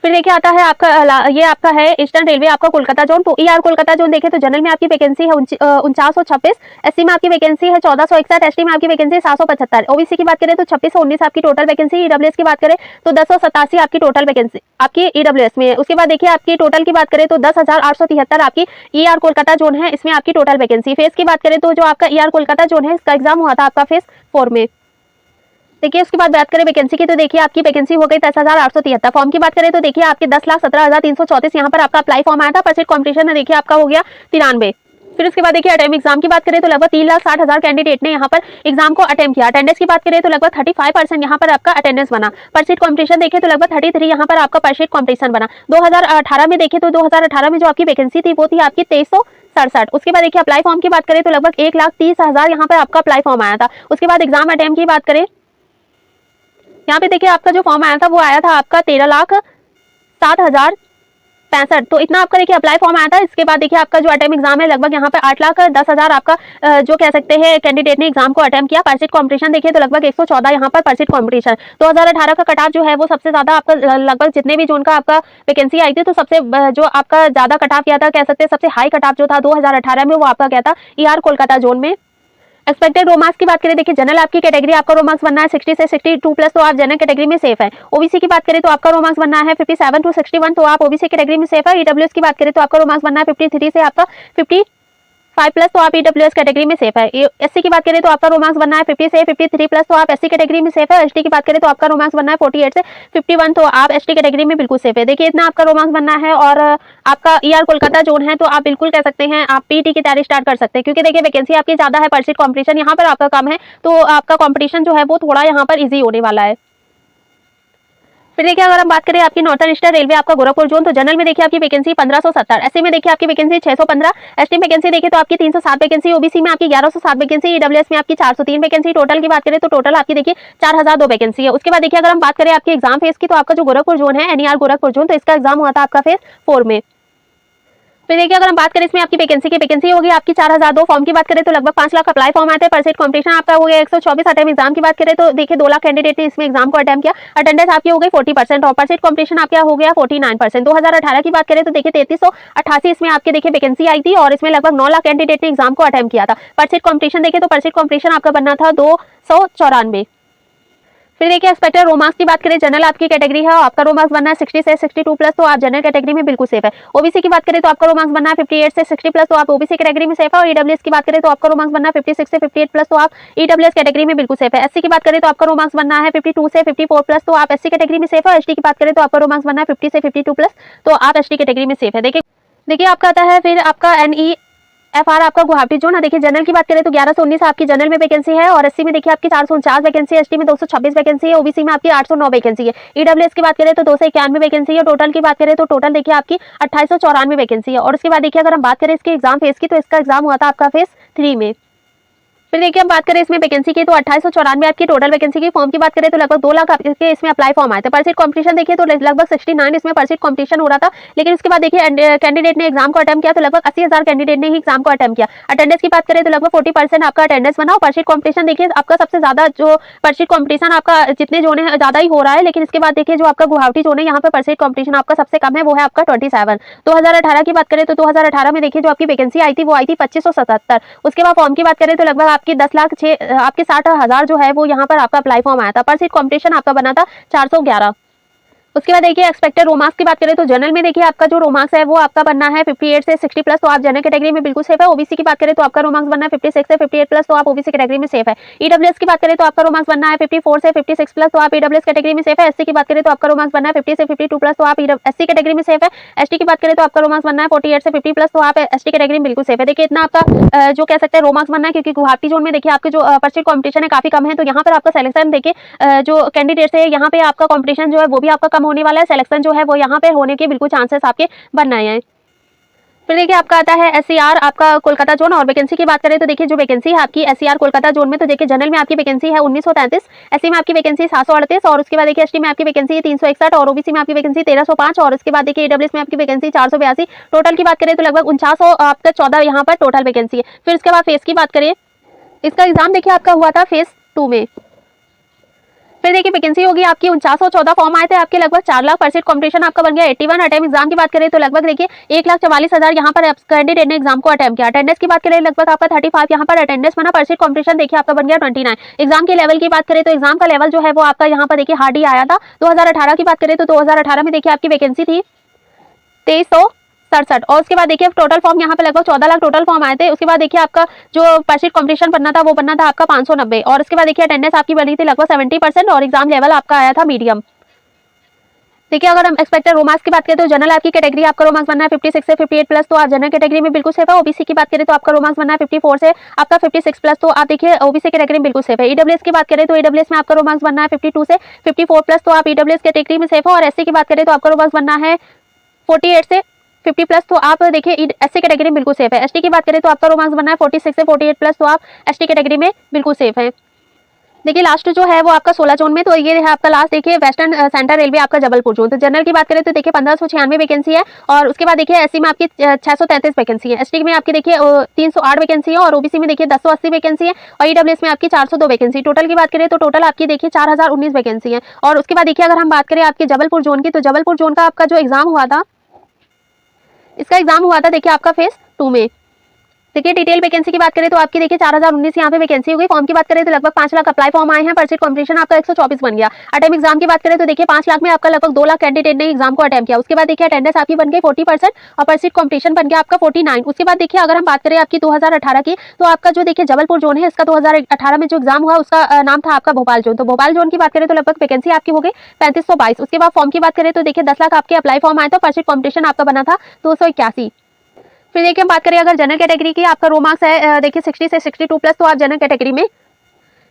Speaker 1: फिर देखिए आता है आपका ये आपका है ईस्टर्न रेलवे आपका कोलकाता जोन। तो ईआर कोलकाता जोन देखें तो जनरल में आपकी वैकेंसी है 4926, एससी में आपकी वैकेंसी है 1461, एसटी में आपकी वैकेंसी 775। ओबीसी की बात करें तो 26 से 19 आपकी टोटल वैकेंसी। ईडब्ल्यूएस की बात करें तो 1087 आपकी टोटल वैकेंसी आपकी ईडब्ल्यूएस में। उसके बाद देखिए आपकी टोटल की बात करें तो 10,873 आपकी ईआर कोलकाता जोन है, इसमें आपकी टोटल वैकेंसी। फेज की बात करें तो जो आपका ईआर कोलकाता जोन है इसका एग्जाम हुआ था आपका फेज 4 में। देखिए उसके बाद बात करें वैकेंसी की, तो देखिए आपकी वैकेंसी हो गई 10,873। फॉर्म की बात करें तो देखिए आपके 10,17,334 यहाँ पर आपका अप्लाई फॉर्म आया था। परस्यूट कंपटीशन में देखिए आपका हो गया 93। फिर उसके बाद देखिए अटेम्प्ट एग्जाम की बात करें तो लगभग 3,60,000 कैंडिडेट ने यहाँ पर एग्जाम को अटेम्प्ट किया। अटेंडेंस की बात करें तो लगभग 35% यहाँ पर आपका अटेंडेंस बना। परस्यूट कंपटीशन देखें तो लगभग 33 यहाँ पर आपका परस्यूट कंपटीशन बना। 2018 में देखें तो 2018 में जो आपकी वैकेंसी थी वो थी आपकी 2367। उसके बाद देखिए अप्लाई फॉर्म की बात करें तो लगभग 1,30,000 यहाँ पर आपका अप्लाई फॉर्म आया था। उसके बाद एग्जाम अटेम्प्ट की बात करें, यहाँ पे देखिए आपका जो फॉर्म आया था वो आया था आपका 13,07,000 65, तो इतना आपका देखिए अप्लाई फॉर्म आया था। इसके बाद देखिए आपका जो अटेम्प्ट एग्जाम है लगभग यहाँ पे 8,10,000 आपका जो कह सकते हैं कैंडिडेट ने एग्जाम को अटेम्प्ट किया। परसिट कॉम्पिटिशन देखिए तो लगभग 114 यहाँ पर परसिट कॉम्पिटिशन। 2018 का कट ऑफ जो है वो सबसे ज्यादा आपका लगभग जितने भी जोन का आपका वैकेंसी आई थी तो सबसे जो आपका ज्यादा कट ऑफ किया था, कह सकते हैं सबसे हाई कट ऑफ जो था 2018 में वो आपका क्या था, ER कोलकाता जोन में। एक्सपेक्टेड रो मार्क्स की बात करें, देखिए जनरल आपकी कैटेगरी आपका रो मार्क्स बनना है 60 से 62 प्लस, तो आप जनरल कैटेगरी में सेफ है। ओबीसी की बात करें तो आपका रो मार्क्स बनना है 57 टू 61, तो आप ओबीसी कैटेगरी में सेफ है। ईडब्ल्यूएस की बात करें तो आपका रो मार्क्स बनना है 53 से आपका 55 प्लस, तो आप ईडब्ल्यूएस कैटेगरी में सेफ है। एससी की बात करें तो आपका रो मार्क्स बनना है 50 से 53 प्लस, तो आप एससी कैटेगरी में सेफ है। एसटी की बात करें तो आपका रो मार्क्स बनना है 48 से 51, तो आप एसटी कैटेगरी में बिल्कुल सेफ है। देखिए इतना आपका रो मार्क्स बनना है और आपका ER कोलकाता जोन है, तो आप बिल्कुल कह सकते हैं आप पीटी की तैयारी स्टार्ट कर सकते हैं, क्योंकि देखिए वैकेंसी आपकी ज्यादा है, परसिट कॉम्पिटिशन यहाँ पर आपका कम है, तो आपका कॉम्पिटिशन जो है वो थोड़ा यहाँ पर ईजी होने वाला है। फिर देखिए अगर हम बात करें आपकी नॉर्थन ईस्टर्न रेलवे आपका गोरखपुर जोन, तो जनरल में देखिए आपकी वैकेंसी 1570, एससी में देखिए आपकी वैकेंसी 615, एसटी वैकेंसी देखिए तो आपकी 307 वैकेंसी, ओबीसी में आपकी 1107 वैकेंसी, ईडब्ल्यूएस में आपकी 403 वैकेंसी। टोटल की बात करें तो टोटल आपकी देखिए 4002 वैकेंसी है। उसके बाद देखिए अगर हम बात करें आपके एग्जाम फेज की, तो आपका जो गोरखपुर जोन है NER गोरखपुर जोन, तो इसका एग्जाम हुआ था आपका फेज 4 में। फिर देखिए अगर हम बात करें इसमें आपकी वैकेंसी होगी आपकी 4002। फॉर्म की बात करें तो लगभग 5 लाख अप्लाई फॉर्म आए थे। परसिट कॉम्पिटिशन आपका हो गया 124। अटेम्प्ट एग्जाम की बात करें तो देखिए 2 लाख कैंडिडेट ने इसमें एग्जाम को अटेम्प्ट किया। अटेंडेंस आपकी हो गई 40% और परसिट कॉम्पिटिशन आपका हो गया 49%। 2018 की बात करें तो देखिए 3388 इसमें आपके देखिए वैकेंसी आई थी और इसमें लगभग 9 लाख कैंडिडेट ने एग्जाम को अटेम्प्ट किया था। परसिट कॉम्पिटिशन देखिए तो परसिट कॉम्पिटिशन आपका बनना था 294। फिर देखिए एक्सपेक्टेड रो मार्क्स की बात करें, जनरल आपकी कैटेगरी है, आपका रो मार्क्स बनना है 60 से 62 प्लस, तो आप जनरल कैटेगरी में बिल्कुल सेफ है। ओबीसी की बात करें तो आपका रो मार्क्स बनना है 58 से 60 प्लस, तो आप ओबीसी कैटेगरी में सेफ है। और ईडब्ल्यूएस की बात करें तो आपका रो मार्क्स बनना है 56 से 58 प्लस, तो आप ईडब्ल्यूएस कैटेगरी में बिल्कुल सेफ है। एससी की बात करें तो आपका रो मार्क्स बनना है 52 से 54 प्लस, तो आप एससी कैटेगरी में सेफ है। एसटी की बात करें तो आपका रो मार्क्स बनना है 50 से 52 प्लस, तो आप एसटी कैटेगरी में सेफ है। देखिए आपका आता है फिर आपका NEFR आपका गुवाहाटी जोन। देखिए जनरल की बात करें तो 1119 आपकी जनरल में वैकेंसी है और एससी में देखिए आपकी 449 वैकेंसी है, एसटी में 226 वैकेंसी है, ओबीसी में आपकी 809 वैकेंसी है। ईडब्ल्यूएस की बात करें तो 291 वैकेंसी है। टोटल की बात करें तो टोटल देखिए आपकी 2894 वैकेंसी है। और उसके बाद देखिए अगर हम बात करें इसके एग्जाम फेज की, तो इसका एग्जाम हुआ था आपका फेज 3 में। फिर देखिए हम बात करें इसमें वैकेंसी की, तो 2894 आपकी टोटल वैकेंसी की। फॉर्म की बात करें तो लगभग 2 लाख आपके इसमें अप्लाई फॉर्म आए थे। परसिट कॉम्पिटिशन देखिए तो लगभग 69 इसमें परसिट कॉम्पिटिशन हो रहा था, लेकिन उसके बाद देखिए कैंडिडेट ने एग्जाम को अटेम्प्ट किया तो लगभग 80,000 कैंडिडेट ने ही एग्जाम को अटेम्प्ट किया। अटेंडेंस की बात करें तो लगभग 40% आपका अटेंडेंस बना। और परसिट कॉम्पिटिशन देखिए आपका सबसे ज्यादा जो परसिट कॉम्पिटिशन आपका जितने जोन है ज्यादा ही हो रहा है, लेकिन इसके बाद देखिए जो आपका गुवाहाटी जोन है यहाँ पर परसिट कॉम्पिटिशन आपका सबसे कम है, वो है आपका 27। 2018 की बात करें तो 2018 में देखिए जो आपकी वैकेंसी आई थी वो आई थी 2577। उसके बाद फॉर्म की बात करें तो लगभग आपकी 10,06,000 आपके 60,000 जो है वो यहाँ पर आपका अप्लाई फॉर्म आया था। परसिट कॉम्पिटिशन आपका बना था 411। उसके बाद देखिए एक्सपेक्टेड रो मार्क्स की बात करें तो जनरल में देखिए आपका जो रो मार्क्स है वो आपका बनना है 58 से 60 प्लस, तो आप जनरल कैटेगरी में बिल्कुल सेफ है। ओबीसी की बात करें तो आपका रो मार्क्स बनना है 56 से 58 प्लस, तो आप ओबीसी कैटेगरी में सेफ है। ईडब्ल्यूएस की बात करें तो आपका रो मार्क्स बनना है 54 से 56 प्लस, तो आप ईडब्ल्यूएस कैटेगरी में सेफ है। एससी की बात करें तो आपका रो मार्क्स बनना है 50 से 52 प्लस, तो आप एससी कैटेगरी में सेफ है। एसटी की बात करें तो आपका रो मार्क्स बनना है 48 से 50 प्लस, तो आप एसटी कैटेगरी में बिल्कुल सेफ है। देखिए इतना आपका जो कह सकते हैं रो मार्क्स बनना है, क्योंकि गुवाहाटी जोन में देखिए आपके जो परसिट कॉम्पिटिशन है काफी कम है, तो यहाँ पर आपका सिलेक्शन देखिए जो कैंडिडेट्स है यहाँ पे आपका कॉम्पिटिशन जो है वो भी आपका कम होने वाला है। सिलेक्शन जो है वो यहाँ पे होने के बिल्कुल चांसेस आपके बन रहे हैं। फिर देखिए आपका आता है SCR आपका कोलकाता जोन। और वैकेंसी की बात करें तो देखिए जो वैकेंसी है आपकी SCR कोलकाता जोन में, तो देखिए जनरल में आपकी वैकेंसी है 1933, एससी में आपकी वैकेंसी 738 और उसके बाद देखिए एसटी में आपकी वैकेंसी 361 और ओबीसी में आपकी वैकेंसी 1305 और उसके बाद देखिए ईडब्ल्यूएस में आपकी वैकेंसी 482। टोटल की बात करें तो लगभग 49 आपका 14 यहाँ पर टोटल वैकेंसी है। फिर उसके बाद फेज की बात करें, इसका एग्जाम देखिए आपका हुआ था फेज 2 में। फिर देखिए वैकेंसी होगी आपकी 4914 फॉर्म आए थे आपके, लगभग 4 लाख। परसिट कॉम्पिटिशन आपका बन गया 81। अटेम्प्ट एग्जाम की बात करें तो लगभग देखिए 1,44,000 यहाँ पर कैंडिडेट ने एग्जाम को अटेम्प्ट किया। अटेंडेंस की बात करें लगभग आपका 35 यहाँ पर अटेंडेंस बना। परसिट कॉम्पिटिशन देखिए आपका बन गया 29। एग्जाम के लेवल की बात करें तो एग्जाम का लेवल जो है वो आपका यहाँ पर देखिए हार्ड ही आया था। 2018 की बात करें तो 2018 में देखिए आपकी वैकेंसी थी 2367 और उसके बाद देखिए टोटल फॉर्म यहाँ पे लगभग 14 लाख टोटल फॉर्म आए थे। उसके बाद देखिए आपका जो परसिट कॉम्पिटिशन बनना था वो बनना था आपका 590 और उसके बाद देखिए अटेंडेंस आपकी बनी थी लगभग 70% और एग्जाम लेवल आपका आया था मीडियम। देखिए अगर हम एक्सपेक्टेड रो मार्क्स की बात करें तो जनरल आपकी कैटेगरी आपका रो मार्क्स बनना है 56 से 58 प्लस, तो आप जनरल कैटेगरी में बिल्कुल सेफ है। ओबीसी की बात करें तो आपका रो मार्क्स बनना है 54 से आपका 56 प्लस, तो आप देखिए ओबीसी कैटेगरी में बिल्कुल सेफ है। ईडब्ल्यूएस की बात करें तो ईडब्ल्यूएस में आपका रो मार्क्स बनना है 52 से 54 प्लस, तो आप ईडब्ल्यूएस कैटेगरी में सेफ हो। और एससी की बात करें तो आपका रो मार्क्स बनना है 48 से 50 प्लस, तो आप देखिए एससी कैटेगरी में बिल्कुल सेफ है। एसटी की बात करें तो आपका रो मार्क्स बनना है 46 से 48 प्लस, तो आप एसटी कैटेगरी में बिल्कुल सेफ है। देखिए लास्ट जो है वो आपका 16 जोन में, तो ये है आपका लास्ट देखिए वेस्टर्न सेंट्रल रेलवे आपका जबलपुर जोन। तो जनरल की बात करें तो देखिए 1596 वैकेंसी है, और उसके बाद देखिए एससी में आपकी 633 वैकेंसी है, एसटी में आपकी देखिए 308 वैकेंसी है, और ओबीसी में देखिए 1080 वैकेंसी है, और ईडब्ल्यूएस में आपकी 402 वैकेंसी। टोटल की बात करें तो टोटल आपकी देखिए 4019 वैकेंसी है। और उसके बाद देखिए अगर हम बात करें आपके जबलपुर जोन की, तो जबलपुर जोन का आपका जो एग्जाम हुआ था, इसका एग्जाम हुआ था देखिए आपका फेज 2 में। देखिए डिटेल वैकेंसी की बात करें तो आपकी देखिए 4019 यहाँ पे वैकेंसी हो गई। फॉर्म की बात करें तो लगभग 5 लाख अप्लाई फॉर्म आए हैं, पर सीट कॉम्पिटिशन आपका 124 बन गया। अटेम्प्ट एग्जाम की बात करें तो देखिए 5 लाख में आपका लगभग 2 लाख कैंडिडेट ने एग्जाम को अटेम्प्ट किया। उसके बाद देखिए अटेंडेंस आपकी बन गई 40%, और पर सीट कॉम्पिटिशन बन गया आपका 49। उसके बाद देखिए अगर हम बात करें आपकी 2018 की, तो आपका जो देखिए जबलपुर जोन है, इसका 2018 में जो एग्जाम हुआ उसका नाम था आपका भोपाल जोन। तो भोपाल जोन की बात करें तो लगभग वैकेंसी आपकी हो गई 3522। उसके बाद फॉर्म की बात करें तो देखिए 10 लाख आपके अप्लाई फॉर्म आए थे, पर सीट कॉम्पिटिशन आपका बना था 281। फिर देखिए हम बात करें अगर जनरल कैटेगरी की, आपका रो मार्क्स है देखिए 60 से 62 प्लस, तो आप जनरल कैटेगरी में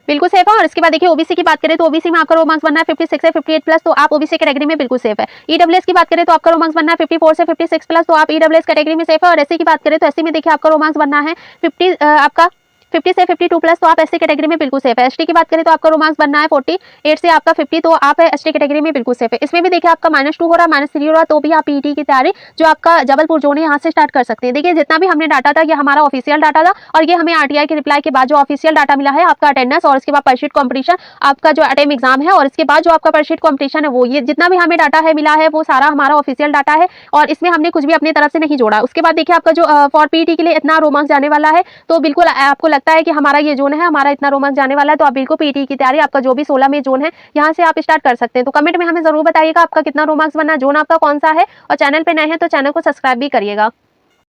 Speaker 1: बिल्कुल सेफ है। और इसके बाद देखिए ओबीसी की बात करें तो ओबीसी में आपका रो मार्क्स बनना है 56 से 58 प्लस, तो आप ओबीसी कैटेगरी में बिल्कुल सेफ है। ईडब्ल्यूएस की बात करें तो आपका रो मार्क्स बनना है 54 से 56 प्लस, तो आप ईडब्ल्यूएस कैटेगरी में सेफ है। और एससी की बात करें तो एससी में देखिए आपका रो मार्क्स बनना है 50 से 52 प्लस, तो आप एससी कैटेगरी में बिल्कुल सेफ है। एसटी की बात करें तो आपका रो मार्क्स बनना है 48 से आपका 50, तो आप एसटी कैटेगरी में बिल्कुल सेफ है। इसमें भी देखिए आपका -2 हो रहा है, -3 हो रहा है, तो भी आप पीईटी की तैयारी जो आपका जबलपुर जोन है यहाँ से स्टार्ट कर सकते हैं। देखिए जितना भी हमने डाटा था ये हमारा ऑफिशियल डाटा था, और ये हमें आरटीआई के रिप्लाई के बाद जो ऑफिशियल डाटा मिला है आपका अटेंडेंस, और इसके बाद परशीट कॉम्पिटिशन, आपका जो अटेम्प्ट एग्जाम है, और इसके बाद जो आपका परशीट कॉम्पिटिशन है, वो ये जितना भी हमें डाटा है मिला है वो सारा हमारा ऑफिशियल डाटा है, और इसमें हमने कुछ भी अपनी तरफ से नहीं जोड़ा। उसके बाद देखिए आपका जो फॉर पीईटी के लिए इतना रो मार्क्स जाने वाला है, तो बिल्कुल आपको लगता है कि हमारा ये जोन है, हमारा इतना रो मार्क्स जाने वाला है, तो आप बिल्कुल पीईटी की तैयारी आपका जो भी 16 में जोन है यहाँ से आप स्टार्ट कर सकते हैं। तो कमेंट में हमें जरूर बताइएगा आपका कितना रो मार्क्स बनना है, जोन आपका कौन सा है, और चैनल पे नए हैं तो चैनल को सब्सक्राइब भी करिएगा।